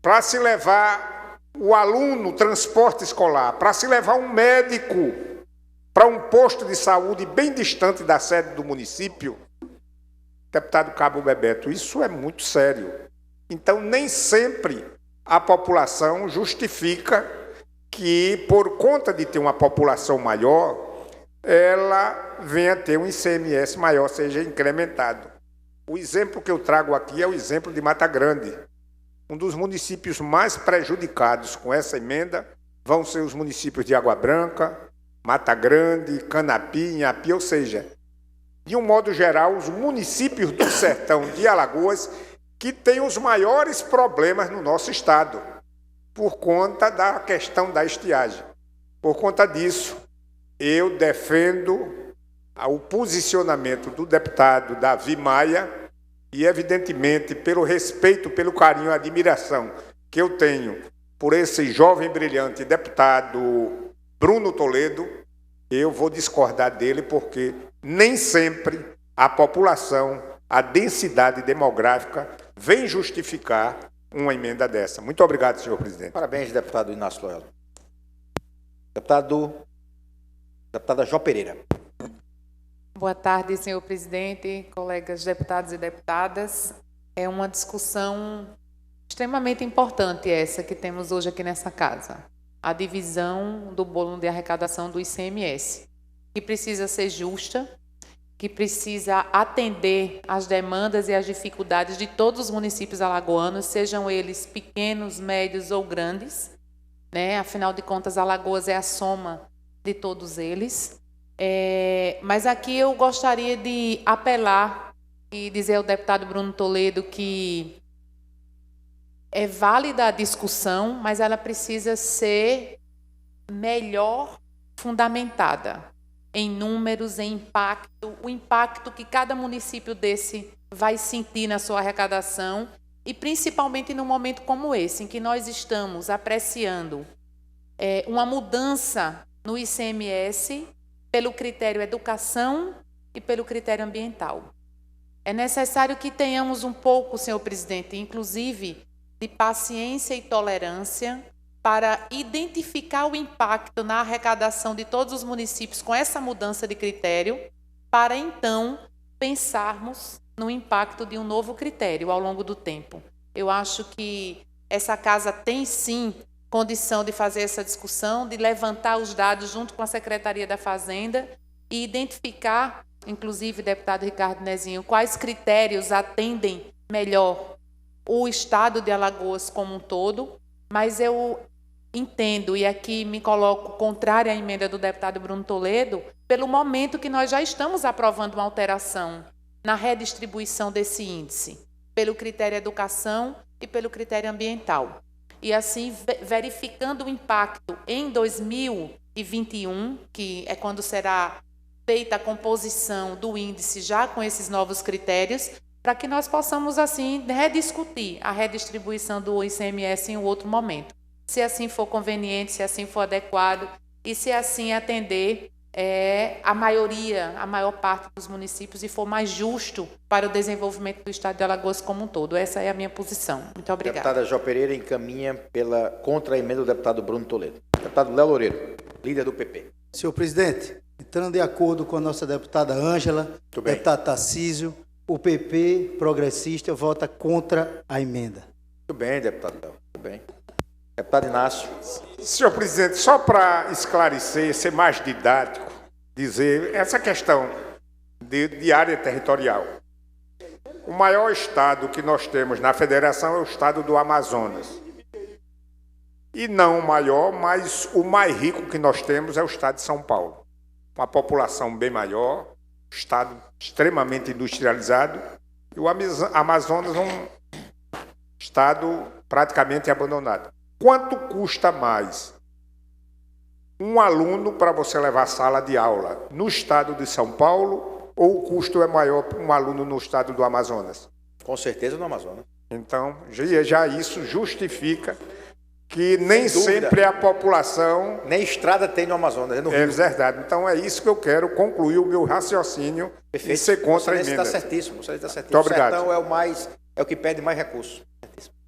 Para se levar o aluno, transporte escolar, para se levar um médico para um posto de saúde bem distante da sede do município, deputado Cabo Bebeto, isso é muito sério. Então, nem sempre a população justifica que, por conta de ter uma população maior, ela venha ter um ICMS maior, seja incrementado. O exemplo que eu trago aqui é o exemplo de Mata Grande. Um dos municípios mais prejudicados com essa emenda vão ser os municípios de Água Branca, Mata Grande, Canapi, Inhapi, ou seja, de um modo geral, os municípios do sertão de Alagoas que têm os maiores problemas no nosso estado, por conta da questão da estiagem. Por conta disso, eu defendo o posicionamento do deputado Davi Maia e, evidentemente, pelo respeito, pelo carinho e admiração que eu tenho por esse jovem brilhante deputado Bruno Toledo, eu vou discordar dele porque nem sempre a população, a densidade demográfica vem justificar uma emenda dessa. Muito obrigado, senhor presidente. Parabéns, deputado Inácio Loyola. Deputada Jó Pereira. Boa tarde, senhor presidente, colegas deputados e deputadas. É uma discussão extremamente importante essa que temos hoje aqui nessa casa. A divisão do bolo de arrecadação do ICMS, que precisa ser justa, que precisa atender às demandas e às dificuldades de todos os municípios alagoanos, sejam eles pequenos, médios ou grandes, né? Afinal de contas, Alagoas é a soma de todos eles. Mas aqui eu gostaria de apelar e dizer ao deputado Bruno Toledo que é válida a discussão, mas ela precisa ser melhor fundamentada em números, em impacto, o impacto que cada município desse vai sentir na sua arrecadação e principalmente num momento como esse, em que nós estamos apreciando uma mudança no ICMS pelo critério educação e pelo critério ambiental. É necessário que tenhamos um pouco, senhor presidente, inclusive, de paciência e tolerância para identificar o impacto na arrecadação de todos os municípios com essa mudança de critério, para então pensarmos no impacto de um novo critério ao longo do tempo. Eu acho que essa casa tem sim condição de fazer essa discussão, de levantar os dados junto com a Secretaria da Fazenda e identificar, inclusive, deputado Ricardo Nezinho, quais critérios atendem melhor o Estado de Alagoas como um todo, mas eu entendo, e aqui me coloco contrária à emenda do deputado Bruno Toledo, pelo momento que nós já estamos aprovando uma alteração na redistribuição desse índice, pelo critério educação e pelo critério ambiental. E assim, verificando o impacto em 2021, que é quando será feita a composição do índice já com esses novos critérios, para que nós possamos, assim, rediscutir a redistribuição do ICMS em outro momento. Se assim for conveniente, se assim for adequado e se assim atender a maior parte dos municípios e for mais justo para o desenvolvimento do Estado de Alagoas como um todo. Essa é a minha posição. Muito obrigada. Deputada Jó Pereira encaminha contra a emenda do deputado Bruno Toledo. Deputado Léo Loureiro, líder do PP. Senhor presidente, entrando de acordo com a nossa deputada Ângela, deputado Tarcísio, o PP progressista vota contra a emenda. Muito bem, deputado Léo. Muito bem. Deputado Inácio. Senhor presidente, só para esclarecer, ser mais didático, dizer essa questão de área territorial. O maior estado que nós temos na federação é o estado do Amazonas. E não o maior, mas o mais rico que nós temos é o estado de São Paulo. Uma população bem maior, estado extremamente industrializado, e o Amazonas é um estado praticamente abandonado. Quanto custa mais um aluno para você levar a sala de aula no estado de São Paulo ou o custo é maior para um aluno no estado do Amazonas? Com certeza no Amazonas. Então, já isso justifica que nem sempre a população... Nem estrada tem no Amazonas, é no Rio. É verdade. Então, é isso que eu quero concluir o meu raciocínio e ser contra a emenda. Você está certíssimo. Você está certíssimo. Muito obrigado. O sertão é o que pede mais recursos.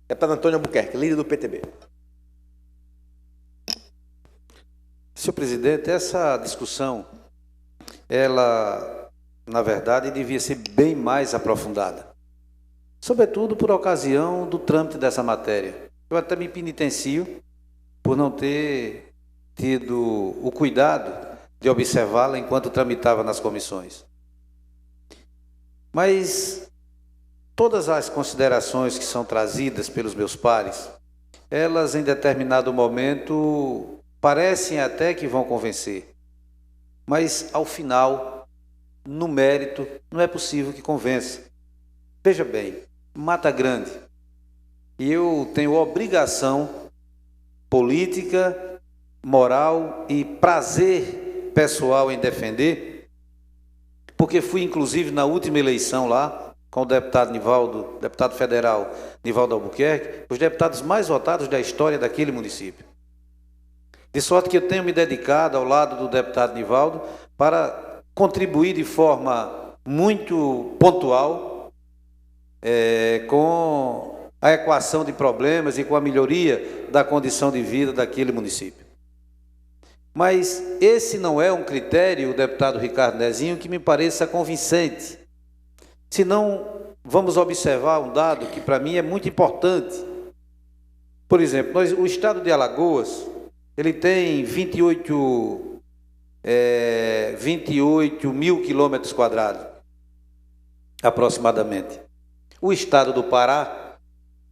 Deputado Antônio Albuquerque, líder do PTB. Senhor presidente, essa discussão, ela, na verdade, devia ser bem mais aprofundada. Sobretudo por ocasião do trâmite dessa matéria. Eu até me penitencio por não ter tido o cuidado de observá-la enquanto tramitava nas comissões. Mas todas as considerações que são trazidas pelos meus pares, elas em determinado momento parecem até que vão convencer, mas ao final, no mérito, não é possível que convença. Veja bem, Mata Grande, e eu tenho obrigação política, moral e prazer pessoal em defender, porque fui inclusive na última eleição lá, com o deputado Nivaldo, deputado federal Nivaldo Albuquerque, os deputados mais votados da história daquele município. De sorte que eu tenho me dedicado ao lado do deputado Nivaldo para contribuir de forma muito pontual com a equação de problemas e com a melhoria da condição de vida daquele município. Mas esse não é um critério, o deputado Ricardo Nezinho, que me pareça convincente. Senão, vamos observar um dado que para mim é muito importante. Por exemplo, o estado de Alagoas, ele tem 28 mil quilômetros quadrados, aproximadamente. O estado do Pará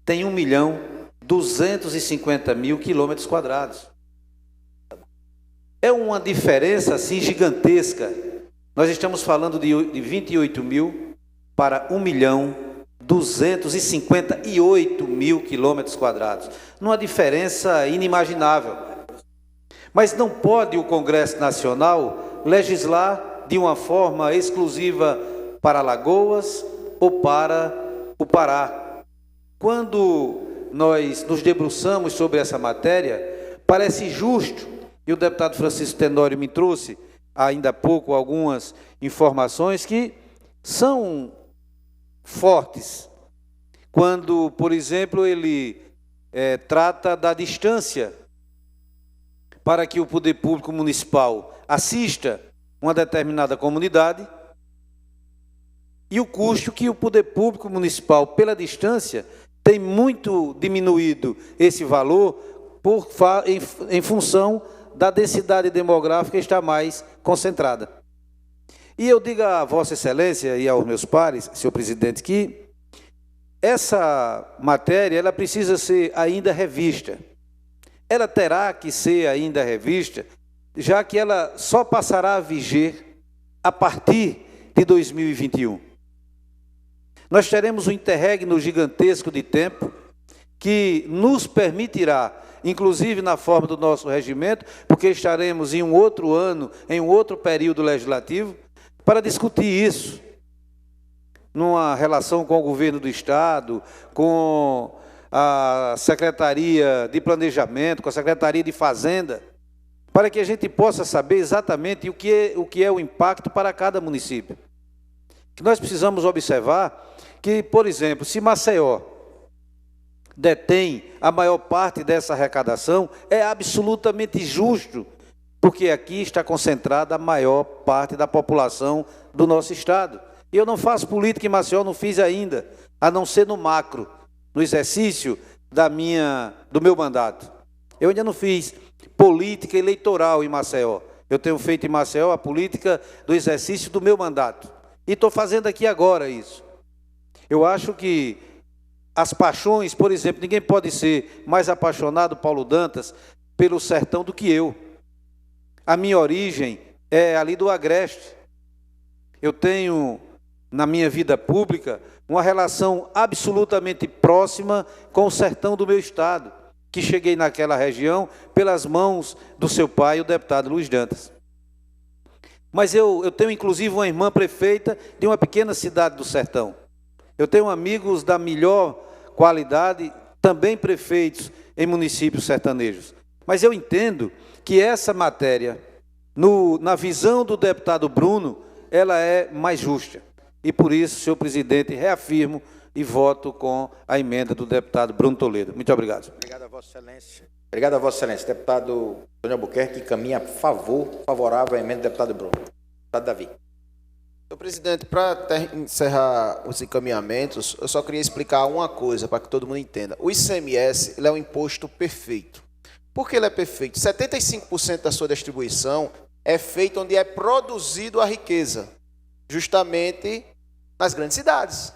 tem 1.250.000 quilômetros quadrados. É uma diferença assim gigantesca. Nós estamos falando de 28 mil para 1.258.000 quilômetros quadrados. Numa diferença inimaginável. Mas não pode o Congresso Nacional legislar de uma forma exclusiva para Alagoas ou para o Pará. Quando nós nos debruçamos sobre essa matéria, parece justo, e o deputado Francisco Tenório me trouxe ainda há pouco algumas informações que são fortes. Quando, por exemplo, ele trata da distância para que o poder público municipal assista uma determinada comunidade e o custo que o poder público municipal, pela distância, tem muito diminuído esse valor em função da densidade demográfica que está mais concentrada. E eu digo a Vossa Excelência e aos meus pares, senhor presidente, que essa matéria ela precisa ser ainda revista. Ela terá que ser ainda revista, já que ela só passará a viger a partir de 2021. Nós teremos um interregno gigantesco de tempo que nos permitirá, inclusive na forma do nosso regimento, porque estaremos em um outro ano, em um outro período legislativo, para discutir isso, numa relação com o governo do Estado, com a Secretaria de Planejamento, com a Secretaria de Fazenda, para que a gente possa saber exatamente o que é o impacto para cada município. Que nós precisamos observar que, por exemplo, se Maceió detém a maior parte dessa arrecadação, é absolutamente justo, porque aqui está concentrada a maior parte da população do nosso Estado. E eu não faço política em Maceió, não fiz ainda, a não ser no macro, no exercício do meu mandato. Eu ainda não fiz política eleitoral em Maceió. Eu tenho feito em Maceió a política do exercício do meu mandato. E estou fazendo aqui agora isso. Eu acho que as paixões, por exemplo, ninguém pode ser mais apaixonado, Paulo Dantas, pelo sertão do que eu. A minha origem é ali do Agreste. Eu tenho, na minha vida pública, uma relação absolutamente próxima com o sertão do meu estado, que cheguei naquela região pelas mãos do seu pai, o deputado Luiz Dantas. Mas eu tenho, inclusive, uma irmã prefeita de uma pequena cidade do sertão. Eu tenho amigos da melhor qualidade, também prefeitos em municípios sertanejos. Mas eu entendo que essa matéria, na visão do deputado Bruno, ela é mais justa. E por isso, senhor presidente, reafirmo e voto com a emenda do deputado Bruno Toledo. Muito obrigado. Obrigado a Vossa Excelência. Obrigado a Vossa Excelência. Deputado Antônio Albuquerque encaminha favorável à emenda do deputado Bruno. Deputado Davi. Senhor presidente, para encerrar os encaminhamentos, eu só queria explicar uma coisa para que todo mundo entenda. O ICMS ele é um imposto perfeito. Por que ele é perfeito? 75% da sua distribuição é feito onde é produzido a riqueza, justamente nas grandes cidades.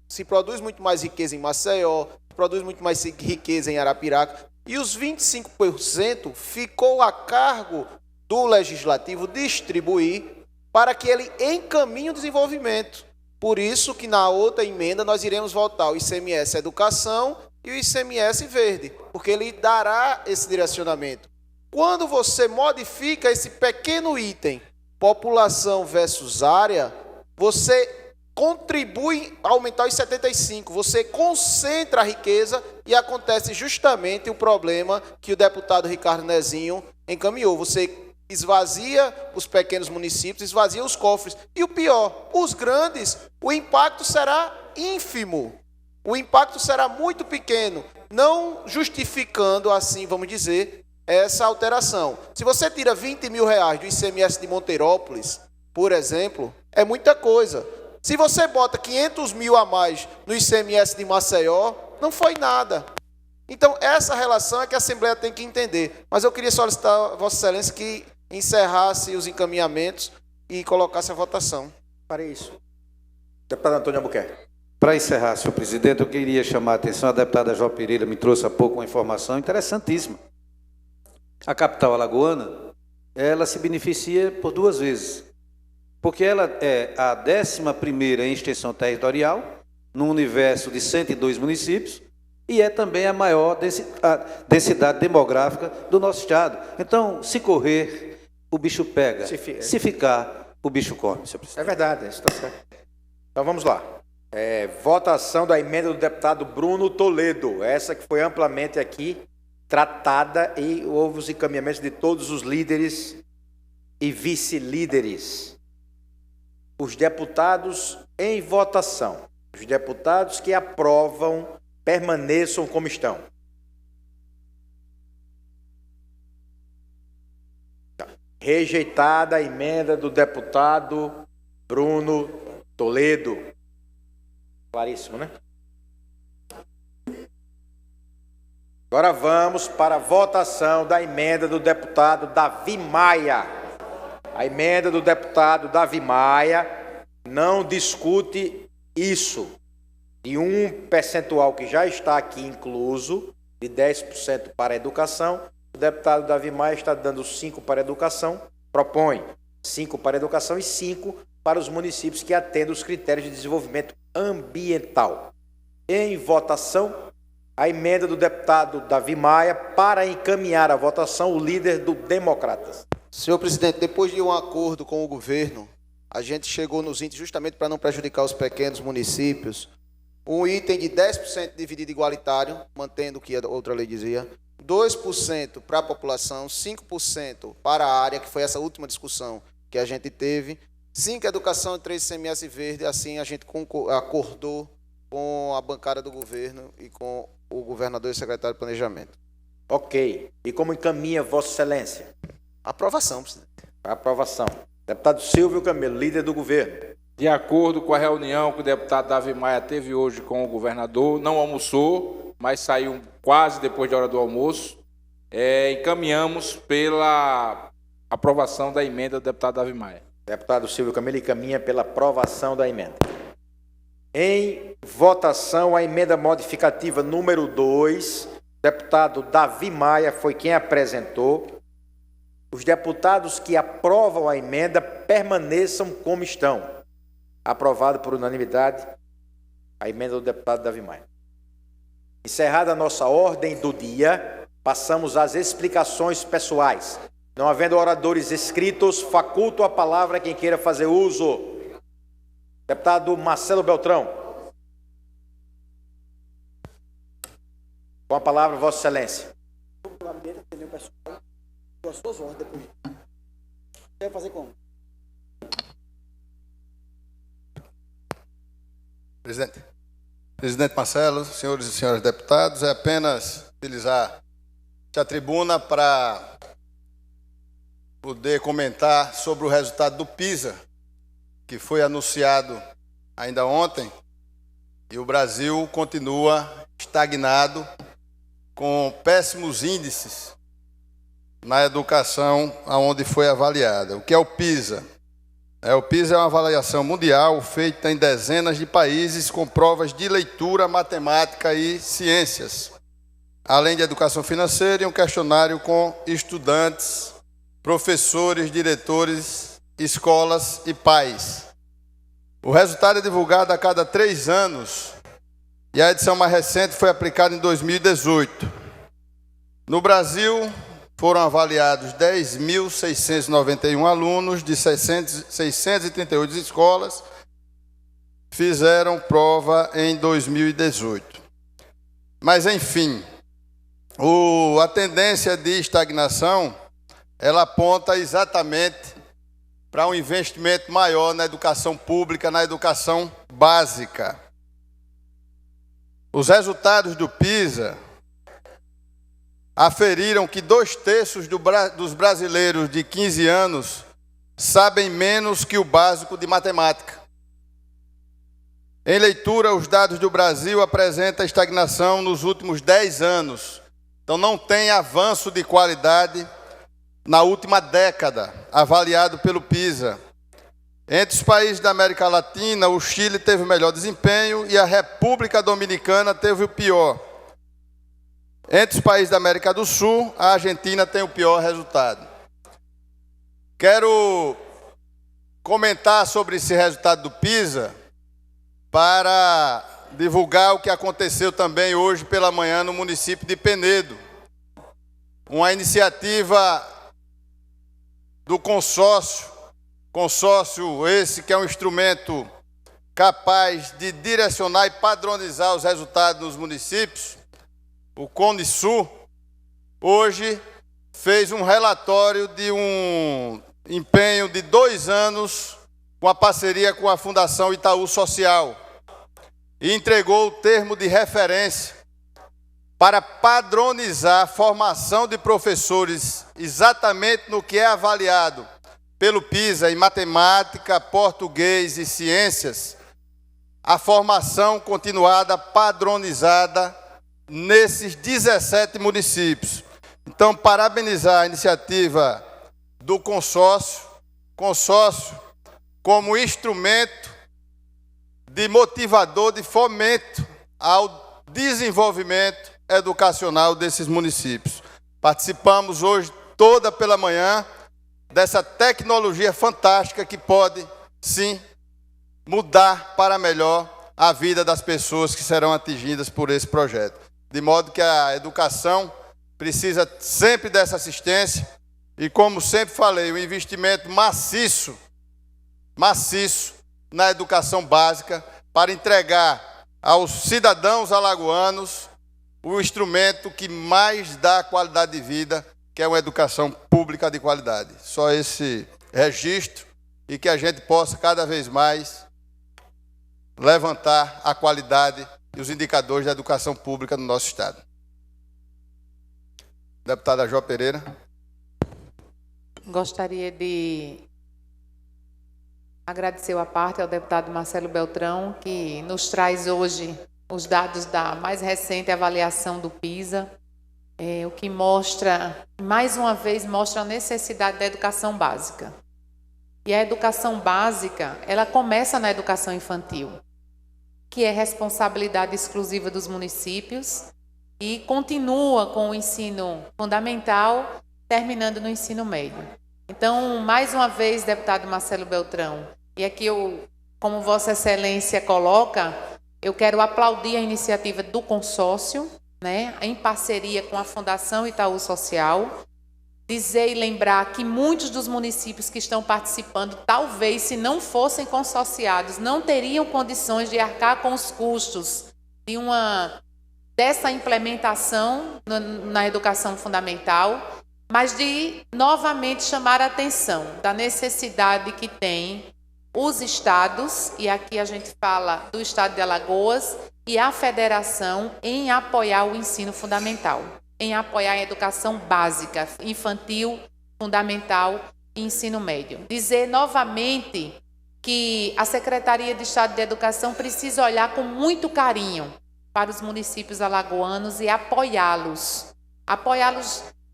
Se produz muito mais riqueza em Maceió, se produz muito mais riqueza em Arapiraca, e os 25% ficou a cargo do legislativo distribuir para que ele encaminhe o desenvolvimento. Por isso que na outra emenda nós iremos votar o ICMS Educação e o ICMS Verde, porque ele dará esse direcionamento. Quando você modifica esse pequeno item, população versus área, você contribui a aumentar os 75, você concentra a riqueza e acontece justamente o problema que o deputado Ricardo Nezinho encaminhou. Você esvazia os pequenos municípios, esvazia os cofres. E o pior, os grandes, o impacto será ínfimo. O impacto será muito pequeno, não justificando, assim, vamos dizer, essa alteração. Se você tira 20 mil reais do ICMS de Monteirópolis, por exemplo, é muita coisa. Se você bota 500 mil a mais no ICMS de Maceió, não foi nada. Então, essa relação é que a Assembleia tem que entender. Mas eu queria solicitar a Vossa Excelência que encerrasse os encaminhamentos e colocasse a votação. Para isso. Deputado Antônio Albuquerque. Para encerrar, senhor presidente, eu queria chamar a atenção, a deputada Jó Pereira me trouxe há pouco uma informação interessantíssima. A capital alagoana, ela se beneficia por duas vezes, porque ela é a 11ª em extensão territorial, no universo de 102 municípios, e é também a maior densidade demográfica do nosso estado. Então, se correr, o bicho pega. Se ficar, o bicho come, senhor presidente. É verdade, isso está certo. Então, vamos lá. Votação da emenda do deputado Bruno Toledo, essa que foi amplamente aqui tratada e houve os encaminhamentos de todos os líderes e vice-líderes. Os deputados em votação, os deputados que aprovam, permaneçam como estão. Rejeitada a emenda do deputado Bruno Toledo. Claríssimo, né? Agora vamos para a votação da emenda do deputado Davi Maia. A emenda do deputado Davi Maia não discute isso, de um percentual que já está aqui incluso, de 10% para a educação. O deputado Davi Maia está dando 5% para a educação, propõe 5% para a educação e 5% para os municípios que atendem os critérios de desenvolvimento ambiental. Em votação, a emenda do deputado Davi Maia para encaminhar a votação o líder do Democratas. Senhor presidente, depois de um acordo com o governo, a gente chegou nos índices justamente para não prejudicar os pequenos municípios. Um item de 10% dividido igualitário, mantendo o que a outra lei dizia, 2% para a população, 5% para a área, que foi essa última discussão que a gente teve, 5% educação e 3% ICMS verde. Assim a gente acordou com a bancada do governo e com o governador e secretário de Planejamento. Ok. E como encaminha Vossa Excelência? Aprovação, presidente. Aprovação. Deputado Silvio Camelo, líder do governo. De acordo com a reunião que o deputado Davi Maia teve hoje com o governador, não almoçou, mas saiu quase depois da hora do almoço, encaminhamos pela aprovação da emenda do deputado Davi Maia. Deputado Silvio Camelo encaminha pela aprovação da emenda. Em votação, a emenda modificativa número 2, deputado Davi Maia foi quem apresentou. Os deputados que aprovam a emenda permaneçam como estão. Aprovado por unanimidade a emenda do deputado Davi Maia. Encerrada a nossa ordem do dia, passamos às explicações pessoais. Não havendo oradores inscritos, faculto a palavra a quem queira fazer uso. Deputado Marcelo Beltrão. Com a palavra, Vossa Excelência. Quer fazer como? Presidente Marcelo, senhores e senhoras deputados, é apenas utilizar a tribuna para poder comentar sobre o resultado do PISA, que foi anunciado ainda ontem, e o Brasil continua estagnado, com péssimos índices na educação onde foi avaliada. O que é o PISA? O PISA é uma avaliação mundial feita em dezenas de países com provas de leitura, matemática e ciências, além de educação financeira e um questionário com estudantes, professores, diretores, escolas e pais. O resultado é divulgado a cada 3 anos e a edição mais recente foi aplicada em 2018. No Brasil, foram avaliados 10.691 alunos de 638 escolas, fizeram prova em 2018. Mas, enfim, a tendência de estagnação, ela aponta exatamente para um investimento maior na educação pública, na educação básica. Os resultados do PISA aferiram que 2/3 dos brasileiros de 15 anos sabem menos que o básico de matemática. Em leitura, os dados do Brasil apresentam estagnação nos últimos 10 anos. Então, não tem avanço de qualidade na última década, avaliado pelo PISA. Entre os países da América Latina, o Chile teve o melhor desempenho e a República Dominicana teve o pior. Entre os países da América do Sul, a Argentina tem o pior resultado. Quero comentar sobre esse resultado do PISA para divulgar o que aconteceu também hoje pela manhã no município de Penedo. Uma iniciativa do consórcio esse que é um instrumento capaz de direcionar e padronizar os resultados nos municípios. O CONISU, hoje, fez um relatório de um empenho de 2 anos com a parceria com a Fundação Itaú Social e entregou o termo de referência para padronizar a formação de professores exatamente no que é avaliado pelo PISA em matemática, português e ciências, a formação continuada padronizada nesses 17 municípios. Então, parabenizar a iniciativa do consórcio como instrumento de motivador, de fomento ao desenvolvimento educacional desses municípios. Participamos hoje toda pela manhã dessa tecnologia fantástica que pode, sim, mudar para melhor a vida das pessoas que serão atingidas por esse projeto. De modo que a educação precisa sempre dessa assistência e, como sempre falei, o investimento maciço na educação básica para entregar aos cidadãos alagoanos o instrumento que mais dá qualidade de vida, que é uma educação pública de qualidade. Só esse registro e que a gente possa cada vez mais levantar a qualidade e os indicadores da educação pública no nosso Estado. Deputada Jó Pereira. Gostaria de agradecer a parte ao deputado Marcelo Beltrão, que nos traz hoje os dados da mais recente avaliação do PISA, o que mostra, mais uma vez, mostra a necessidade da educação básica. E a educação básica, ela começa na educação infantil, que é responsabilidade exclusiva dos municípios e continua com o ensino fundamental, terminando no ensino médio. Então, mais uma vez, deputado Marcelo Beltrão, e aqui eu, como Vossa Excelência coloca, eu quero aplaudir a iniciativa do consórcio, em parceria com a Fundação Itaú Social, dizer e lembrar que muitos dos municípios que estão participando, talvez, se não fossem consorciados, não teriam condições de arcar com os custos dessa implementação na educação fundamental, mas de novamente chamar a atenção da necessidade que tem os estados, e aqui a gente fala do estado de Alagoas, e a federação em apoiar o ensino fundamental, em apoiar a educação básica, infantil, fundamental e ensino médio. Dizer novamente que a Secretaria de Estado de Educação precisa olhar com muito carinho para os municípios alagoanos e apoiá-los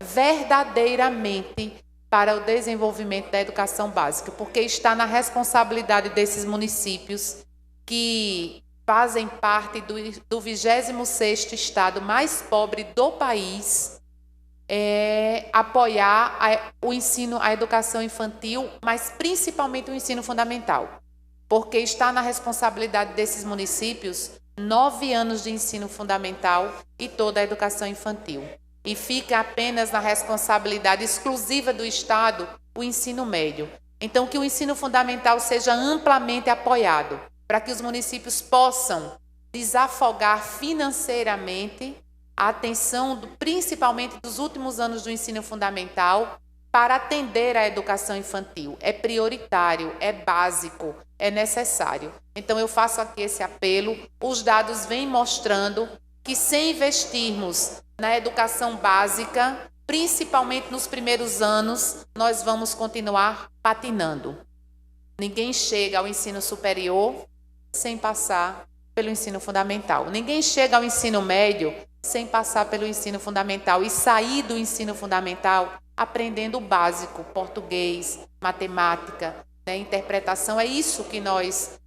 verdadeiramente para o desenvolvimento da educação básica, porque está na responsabilidade desses municípios que fazem parte do 26º estado mais pobre do país, apoiar o ensino, a educação infantil, mas principalmente o ensino fundamental, porque está na responsabilidade desses municípios 9 anos de ensino fundamental e toda a educação infantil. E fica apenas na responsabilidade exclusiva do Estado o ensino médio. Então, que o ensino fundamental seja amplamente apoiado, para que os municípios possam desafogar financeiramente a atenção, principalmente dos últimos anos do ensino fundamental, para atender à educação infantil. É prioritário, é básico, é necessário. Então, eu faço aqui esse apelo. Os dados vêm mostrando que, sem investirmos na educação básica, principalmente nos primeiros anos, nós vamos continuar patinando. Ninguém chega ao ensino superior sem passar pelo ensino fundamental. Ninguém chega ao ensino médio sem passar pelo ensino fundamental e sair do ensino fundamental aprendendo o básico, português, matemática, interpretação. É isso que nós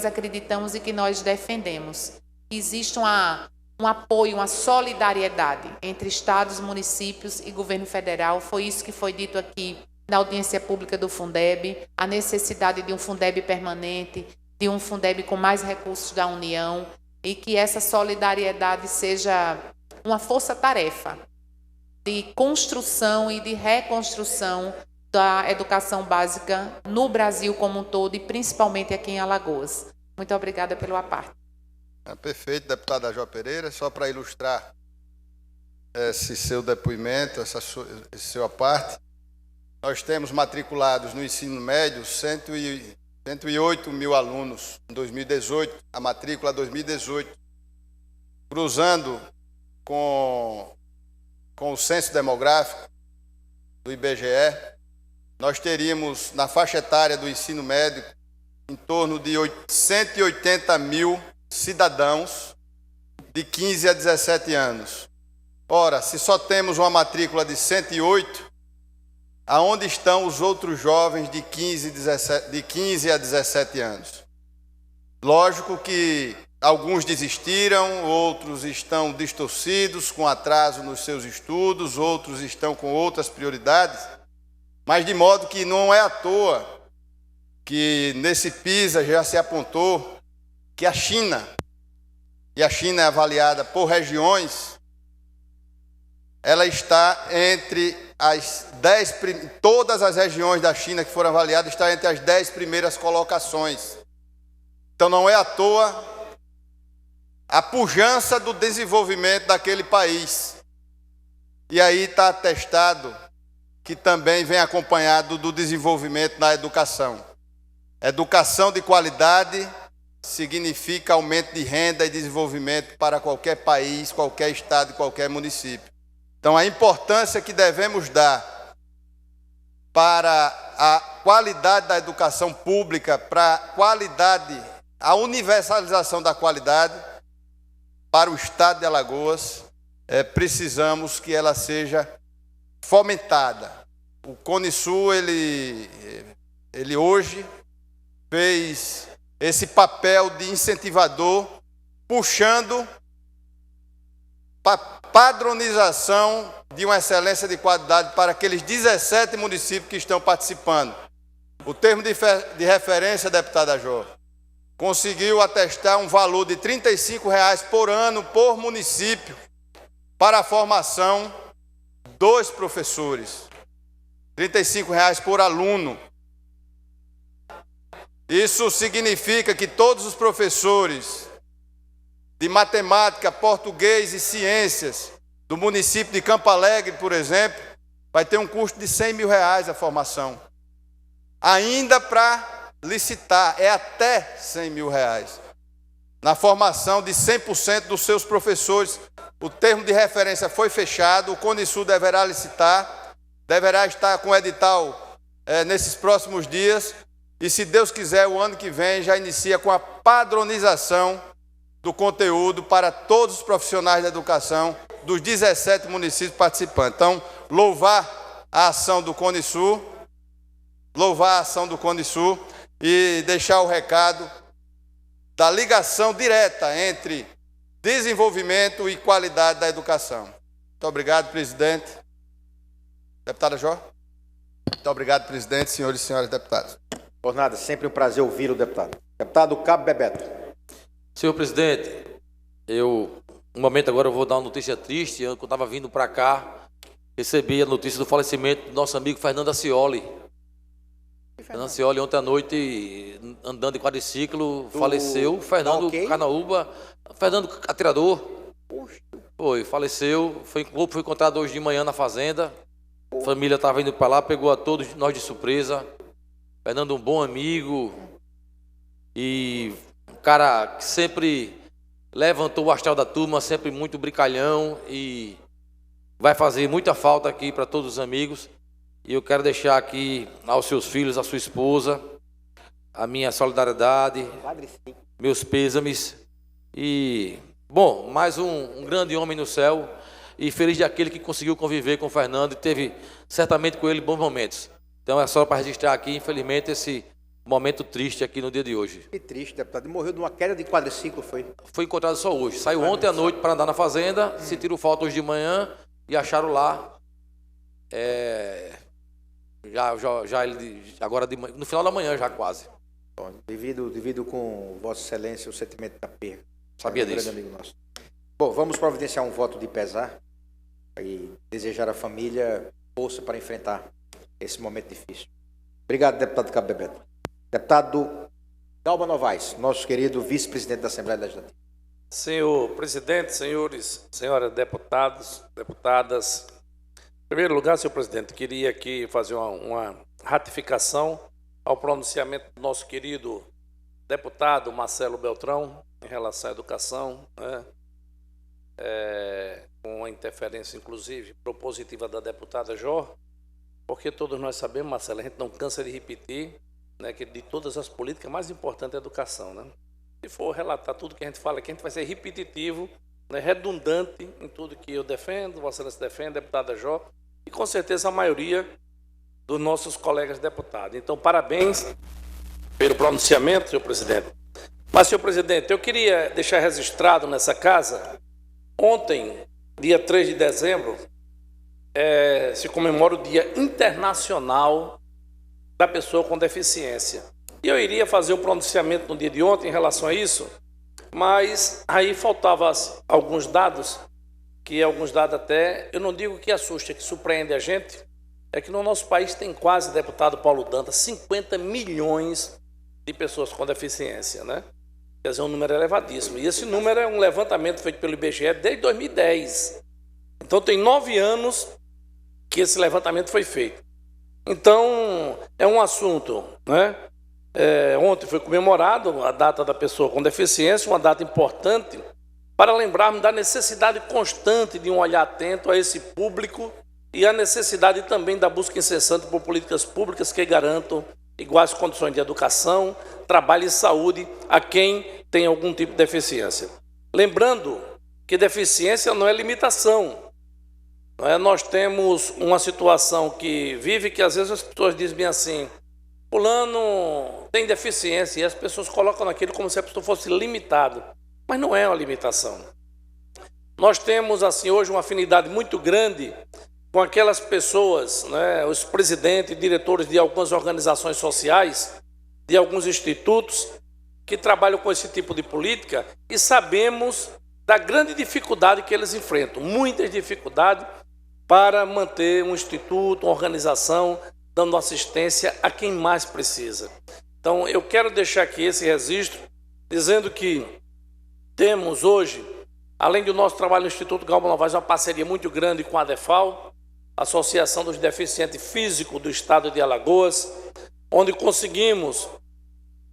acreditamos e que nós defendemos. Existe um apoio, uma solidariedade entre estados, municípios e governo federal. Foi isso que foi dito aqui na audiência pública do Fundeb, a necessidade de um Fundeb permanente, de um Fundeb com mais recursos da União, e que essa solidariedade seja uma força-tarefa de construção e de reconstrução da educação básica no Brasil como um todo e principalmente aqui em Alagoas. Muito obrigada pelo aparte. Perfeito, deputada Jó Pereira. Só para ilustrar esse seu depoimento, esse seu aparte, nós temos matriculados no ensino médio 108 mil alunos em 2018, a matrícula 2018, cruzando com o censo demográfico do IBGE, nós teríamos na faixa etária do ensino médio em torno de 180 mil cidadãos de 15 a 17 anos. Ora, se só temos uma matrícula de 108, aonde estão os outros jovens de 15 a 17 anos? Lógico que alguns desistiram, outros estão distorcidos, com atraso nos seus estudos, outros estão com outras prioridades, mas de modo que não é à toa que nesse PISA já se apontou que a China, e a China é avaliada por regiões, ela está entre as 10, todas as regiões da China que foram avaliadas, está entre as 10 primeiras colocações. Então não é à toa a pujança do desenvolvimento daquele país. E aí está atestado que também vem acompanhado do desenvolvimento na educação. Educação de qualidade significa aumento de renda e desenvolvimento para qualquer país, qualquer estado e qualquer município. Então a importância que devemos dar para a qualidade da educação pública, para a qualidade, a universalização da qualidade para o estado de Alagoas, precisamos que ela seja fomentada. O CONISUL, ele hoje fez esse papel de incentivador, puxando para padronização de uma excelência de qualidade para aqueles 17 municípios que estão participando. O termo de referência, deputada Jô, conseguiu atestar um valor de R$ 35,00 por ano por município para a formação dos professores. R$ 35,00 por aluno. Isso significa que todos os professores de matemática, português e ciências do município de Campo Alegre, por exemplo, vai ter um custo de R$ 100.000 a formação. Ainda para licitar, é até R$ 100.000. Na formação de 100% dos seus professores, o termo de referência foi fechado, o CONISUL deverá licitar, deverá estar com o edital nesses próximos dias, e se Deus quiser, o ano que vem já inicia com a padronização do conteúdo para todos os profissionais da educação dos 17 municípios participantes. Então, louvar a ação do CONISUL, e deixar o recado da ligação direta entre desenvolvimento e qualidade da educação. Muito obrigado, presidente. Deputada Jó. Muito obrigado, presidente, senhores e senhoras deputados. Por nada, sempre um prazer ouvi-lo, deputado. Deputado Cabo Bebeto. Senhor presidente, um momento agora eu vou dar uma notícia triste. Eu estava vindo para cá, recebi a notícia do falecimento do nosso amigo Fernando Acioli. Fernando Acioli, ontem à noite, andando de quadriciclo, faleceu. Fernando Canaúba, Fernando atirador. Faleceu. Foi encontrado hoje de manhã na fazenda. A família estava indo para lá, pegou a todos nós de surpresa. Fernando, um bom amigo e um cara que sempre levantou o astral da turma, sempre muito brincalhão, e vai fazer muita falta aqui para todos os amigos. E eu quero deixar aqui aos seus filhos, à sua esposa, a minha solidariedade, meus pêsames. E, bom, mais um grande homem no céu, e feliz de aquele que conseguiu conviver com o Fernando e teve certamente com ele bons momentos. Então é só para registrar aqui, infelizmente, esse momento triste aqui no dia de hoje. Que triste, deputado. Ele morreu de uma queda de quadriciclo, foi? Foi encontrado só hoje. Saiu ontem à noite para andar na fazenda, sentiram falta hoje de manhã e acharam lá. Já ele, agora no final da manhã, já quase. Bom, devido com Vossa Excelência o sentimento da perda. Sabia disso. Um grande amigo nosso. Bom, vamos providenciar um voto de pesar e desejar à família força para enfrentar esse momento difícil. Obrigado, deputado Cabo Bebeto. Deputado Dalma Novaes, nosso querido vice-presidente da Assembleia Legislativa. Senhor presidente, senhoras deputados, deputadas. Em primeiro lugar, senhor presidente, queria aqui fazer uma ratificação ao pronunciamento do nosso querido deputado Marcelo Beltrão em relação à educação, né? Com a interferência, inclusive, propositiva da deputada Jó, porque todos nós sabemos, Marcelo, a gente não cansa de repetir, né, que de todas as políticas, a mais importante é a educação, né? Se for relatar tudo que a gente fala aqui, a gente vai ser repetitivo né, redundante em tudo que eu defendo, Vossa Excelência defende, deputada Jó, e com certeza a maioria dos nossos colegas deputados. Então, parabéns pelo pronunciamento, senhor presidente. Mas, senhor presidente, eu queria deixar registrado nessa casa, ontem, dia 3 de dezembro, se comemora o Dia Internacional da Pessoa com Deficiência. E eu iria fazer o pronunciamento no dia de ontem em relação a isso, mas aí faltavam alguns dados, até, eu não digo que assusta, que surpreende a gente, é que no nosso país tem quase, deputado Paulo Dantas, 50 milhões de pessoas com deficiência, né? Quer dizer, um número elevadíssimo. E esse número é um levantamento feito pelo IBGE desde 2010. Então, tem 9 anos que esse levantamento foi feito. Então, é um assunto, né? Ontem foi comemorado a data da pessoa com deficiência, uma data importante para lembrarmos da necessidade constante de um olhar atento a esse público e a necessidade também da busca incessante por políticas públicas que garantam iguais condições de educação, trabalho e saúde a quem tem algum tipo de deficiência. Lembrando que deficiência não é limitação. Nós temos uma situação que vive que às vezes as pessoas dizem bem assim, fulano tem deficiência, e as pessoas colocam naquilo como se a pessoa fosse limitada, mas não é uma limitação. Nós temos assim hoje uma afinidade muito grande com aquelas pessoas, né, os presidentes e diretores de algumas organizações sociais, de alguns institutos que trabalham com esse tipo de política, e sabemos da grande dificuldade que eles enfrentam, muitas dificuldades para manter um instituto, uma organização, dando assistência a quem mais precisa. Então, eu quero deixar aqui esse registro, dizendo que temos hoje, além do nosso trabalho no Instituto Galba Novaes, uma parceria muito grande com a ADEFAL, Associação dos Deficientes Físicos do Estado de Alagoas, onde conseguimos,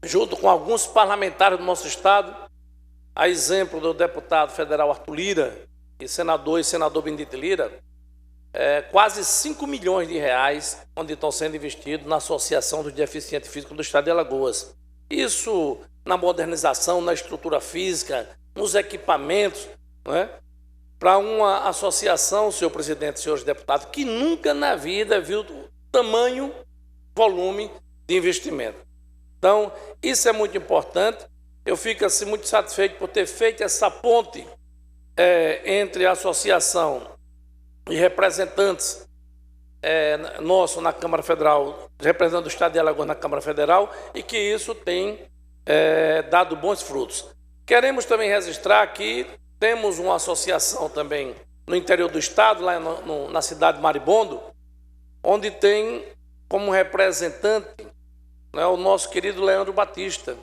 junto com alguns parlamentares do nosso Estado, a exemplo do deputado federal Arthur Lira e senador Benedito Lira, quase 5 milhões de reais onde estão sendo investidos na Associação dos Deficientes Físicos do Estado de Alagoas. Isso na modernização, na estrutura física, nos equipamentos, né? Para uma associação, senhor presidente, senhores deputados, que nunca na vida viu tamanho, volume de investimento. Então, isso é muito importante. Eu fico assim, muito satisfeito por ter feito essa ponte entre a associação e representantes nossos na Câmara Federal, representando o Estado de Alagoas na Câmara Federal, e que isso tem dado bons frutos. Queremos também registrar que temos uma associação também no interior do Estado, lá na cidade de Maribondo, onde tem como representante, né, o nosso querido Leandro Batista,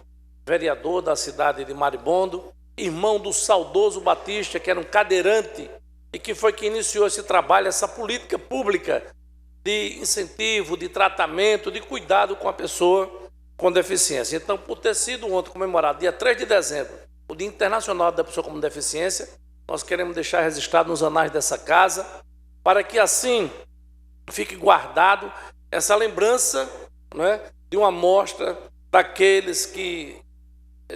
vereador da cidade de Maribondo, irmão do saudoso Batista, que era um cadeirante, e que foi que iniciou esse trabalho, essa política pública de incentivo, de tratamento, de cuidado com a pessoa com deficiência. Então, por ter sido ontem comemorado, dia 3 de dezembro, o Dia Internacional da Pessoa com Deficiência, nós queremos deixar registrado nos anais dessa casa, para que assim fique guardado essa lembrança, né, de uma mostra daqueles que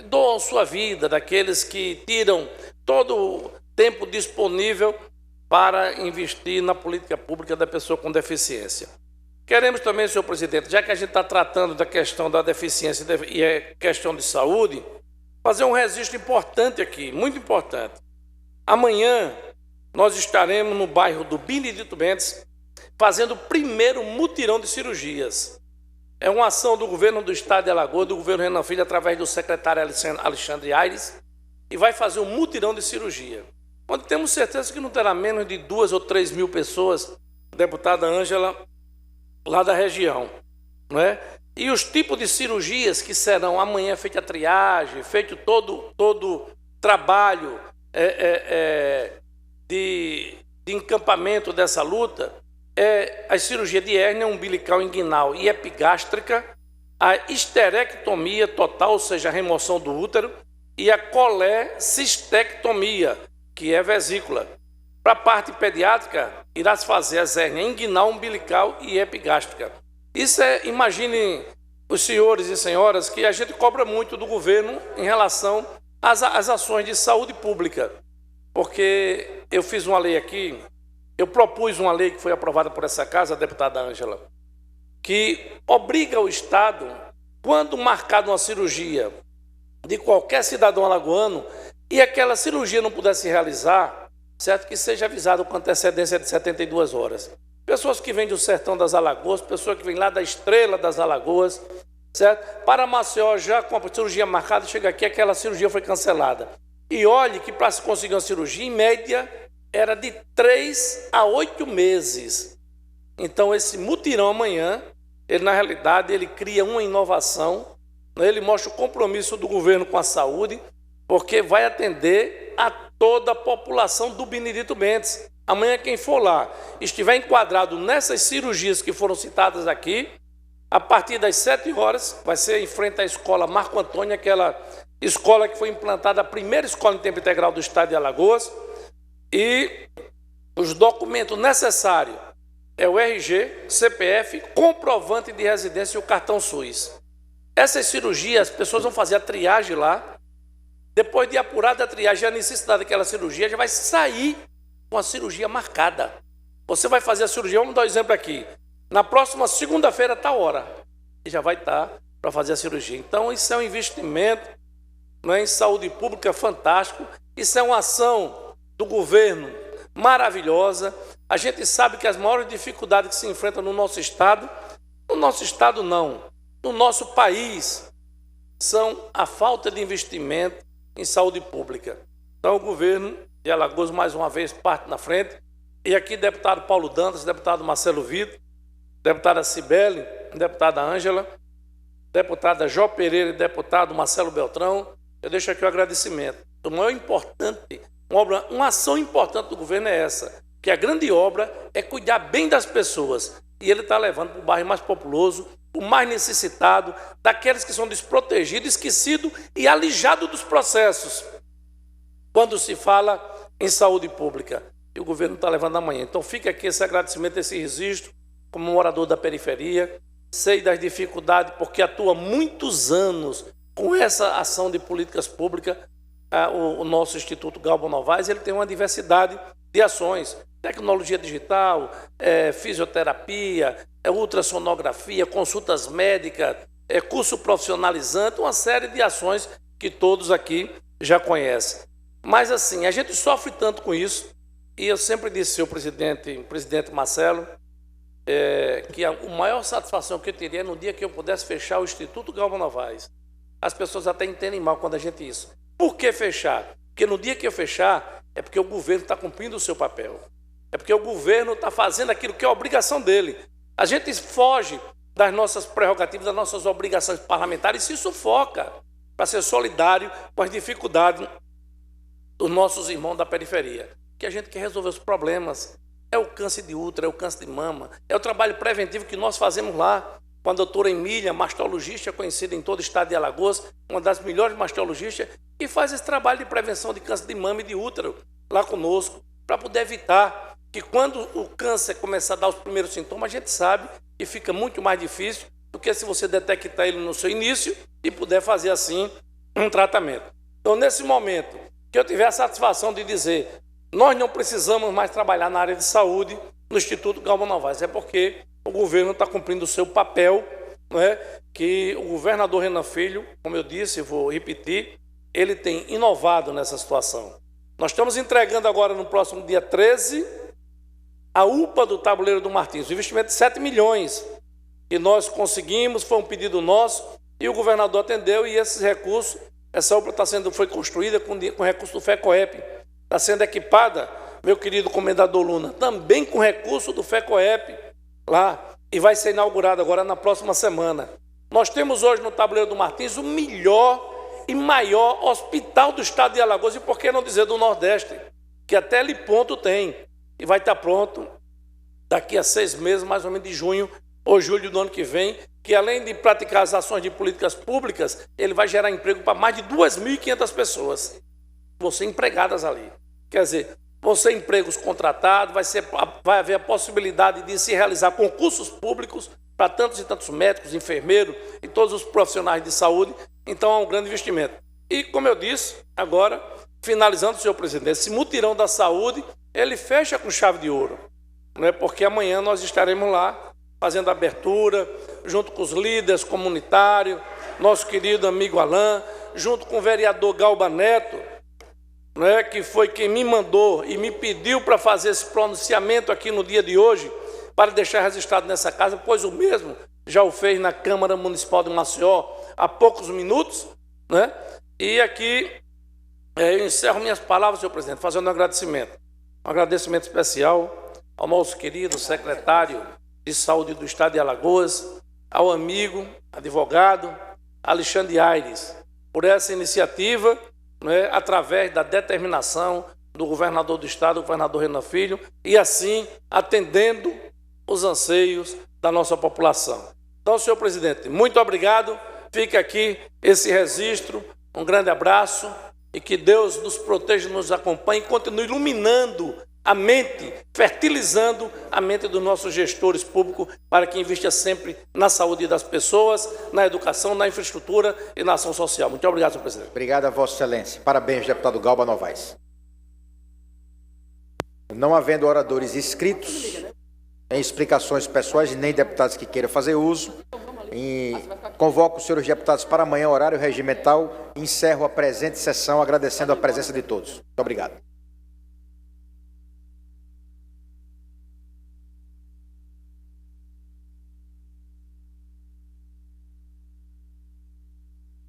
doam sua vida, daqueles que tiram todo o tempo disponível para investir na política pública da pessoa com deficiência. Queremos também, senhor presidente, já que a gente está tratando da questão da deficiência e é questão de saúde, fazer um registro importante aqui, muito importante. Amanhã nós estaremos no bairro do Benedito Mendes fazendo o primeiro mutirão de cirurgias. É uma ação do governo do Estado de Alagoas, do governo Renan Filho, através do secretário Alexandre Aires, e vai fazer um mutirão de cirurgia, onde temos certeza que não terá menos de 2 ou 3 mil pessoas, deputada Ângela, lá da região, né? E os tipos de cirurgias que serão amanhã, feita a triagem, feito todo trabalho de encampamento dessa luta, a cirurgia de hérnia umbilical inguinal e epigástrica, a histerectomia total, ou seja, a remoção do útero, e a colecistectomia, que é vesícula. Para a parte pediátrica, irá se fazer a hérnia inguinal, umbilical e epigástrica. Isso imaginem os senhores e senhoras, que a gente cobra muito do governo em relação às ações de saúde pública. porque eu fiz uma lei aqui, eu propus uma lei que foi aprovada por essa casa, a deputada Ângela, que obriga o Estado, quando marcada uma cirurgia de qualquer cidadão alagoano e aquela cirurgia não puder se realizar, certo? Que seja avisado com antecedência de 72 horas. Pessoas que vêm do sertão das Alagoas, pessoas que vêm lá da Estrela das Alagoas, certo? Para Maceió, já com a cirurgia marcada, chega aqui, aquela cirurgia foi cancelada. E olhe que para se conseguir uma cirurgia, em média, era de 3 a 8 meses. Então, esse mutirão amanhã, ele na realidade, ele cria uma inovação, ele mostra o compromisso do governo com a saúde, porque vai atender a toda a população do Benedito Bentes. Amanhã, quem for lá, estiver enquadrado nessas cirurgias que foram citadas aqui, a partir das 7 horas, vai ser em frente à escola Marco Antônio, aquela escola que foi implantada, a primeira escola em tempo integral do estado de Alagoas, e os documentos necessários é o RG, CPF, comprovante de residência e o cartão SUS. Essas cirurgias, as pessoas vão fazer a triagem lá, depois de apurada a triagem, a necessidade daquela cirurgia já vai sair com a cirurgia marcada. Você vai fazer a cirurgia, vamos dar um exemplo aqui, na próxima segunda-feira, tal hora, e já vai estar para fazer a cirurgia. Então, isso é um investimento, em saúde pública fantástico, isso é uma ação do governo maravilhosa. A gente sabe que as maiores dificuldades que se enfrentam no nosso estado não, no nosso país, são a falta de investimento em saúde pública. Então, o governo de Alagoas, mais uma vez, parte na frente. E aqui, deputado Paulo Dantas, deputado Marcelo Vitor, deputada Cibele, deputada Ângela, deputada Jó Pereira e deputado Marcelo Beltrão, eu deixo aqui o agradecimento. O maior importante, uma ação importante do governo é essa, que a grande obra é cuidar bem das pessoas. E ele está levando para o bairro mais populoso, o mais necessitado, daqueles que são desprotegidos, esquecidos e alijados dos processos, quando se fala em saúde pública. E o governo está levando amanhã. Então fica aqui esse agradecimento, esse registro, como morador da periferia. Sei das dificuldades, porque atua muitos anos com essa ação de políticas públicas. O nosso Instituto Galba Novaes, ele tem uma diversidade de ações. Tecnologia digital, fisioterapia, ultrassonografia, consultas médicas, curso profissionalizante, uma série de ações que todos aqui já conhecem. Mas assim, a gente sofre tanto com isso, e eu sempre disse ao presidente Marcelo, que a maior satisfação que eu teria é no dia que eu pudesse fechar o Instituto Galba Novaes. As pessoas até entendem mal quando a gente diz isso. Por que fechar? Porque no dia que eu fechar, é porque o governo está cumprindo o seu papel. É porque o governo está fazendo aquilo que é a obrigação dele. A gente foge das nossas prerrogativas, das nossas obrigações parlamentares e se sufoca para ser solidário com as dificuldades dos nossos irmãos da periferia. Que a gente quer resolver os problemas. É o câncer de útero, é o câncer de mama, é o trabalho preventivo que nós fazemos lá com a doutora Emília, mastologista conhecida em todo o estado de Alagoas, uma das melhores mastologistas, que faz esse trabalho de prevenção de câncer de mama e de útero lá conosco, para poder evitar que quando o câncer começar a dar os primeiros sintomas, a gente sabe que fica muito mais difícil do que se você detectar ele no seu início e puder fazer assim um tratamento. Então, nesse momento, que eu tiver a satisfação de dizer, nós não precisamos mais trabalhar na área de saúde no Instituto Galba Novaes, é porque o governo está cumprindo o seu papel, não é? Que o governador Renan Filho, como eu disse, vou repetir, ele tem inovado nessa situação. Nós estamos entregando agora, no próximo dia 13, a UPA do Tabuleiro do Martins, um investimento de 7 milhões, que nós conseguimos, foi um pedido nosso, e o governador atendeu, e esses recursos, essa UPA foi construída com recurso do FECOEP, está sendo equipada, meu querido comendador Luna, também com recurso do FECOEP, lá, e vai ser inaugurada agora na próxima semana. Nós temos hoje no Tabuleiro do Martins o melhor e maior hospital do estado de Alagoas, e por que não dizer do Nordeste, que até Liponto tem, e vai estar pronto daqui a 6 meses, mais ou menos de junho ou julho do ano que vem, que além de praticar as ações de políticas públicas, ele vai gerar emprego para mais de 2.500 pessoas, vão ser empregadas ali. Quer dizer, vão ser empregos contratados, vai haver a possibilidade de se realizar concursos públicos para tantos e tantos médicos, enfermeiros e todos os profissionais de saúde. Então, é um grande investimento. E, como eu disse, agora finalizando, senhor presidente, esse mutirão da saúde, ele fecha com chave de ouro, né? Porque amanhã nós estaremos lá fazendo a abertura, junto com os líderes comunitários, nosso querido amigo Alain, junto com o vereador Galba Neto, né, que foi quem me mandou e me pediu para fazer esse pronunciamento aqui no dia de hoje, para deixar registrado nessa casa, pois o mesmo já o fez na Câmara Municipal de Maceió há poucos minutos, né? E aqui eu encerro minhas palavras, senhor presidente, fazendo um agradecimento especial ao nosso querido secretário de Saúde do Estado de Alagoas, ao amigo, advogado Alexandre Aires, por essa iniciativa, né, através da determinação do governador do Estado, o governador Renan Filho, e assim atendendo os anseios da nossa população. Então, senhor presidente, muito obrigado. Fica aqui esse registro. Um grande abraço e que Deus nos proteja, nos acompanhe e continue iluminando a mente, fertilizando a mente dos nossos gestores públicos para que invista sempre na saúde das pessoas, na educação, na infraestrutura e na ação social. Muito obrigado, senhor presidente. Obrigado a Vossa Excelência. Parabéns, deputado Galba Novaes. Não havendo oradores inscritos em explicações pessoais e nem deputados que queiram fazer uso, convoco os senhores deputados para amanhã, horário regimental, e encerro a presente sessão agradecendo a presença de todos. Muito obrigado.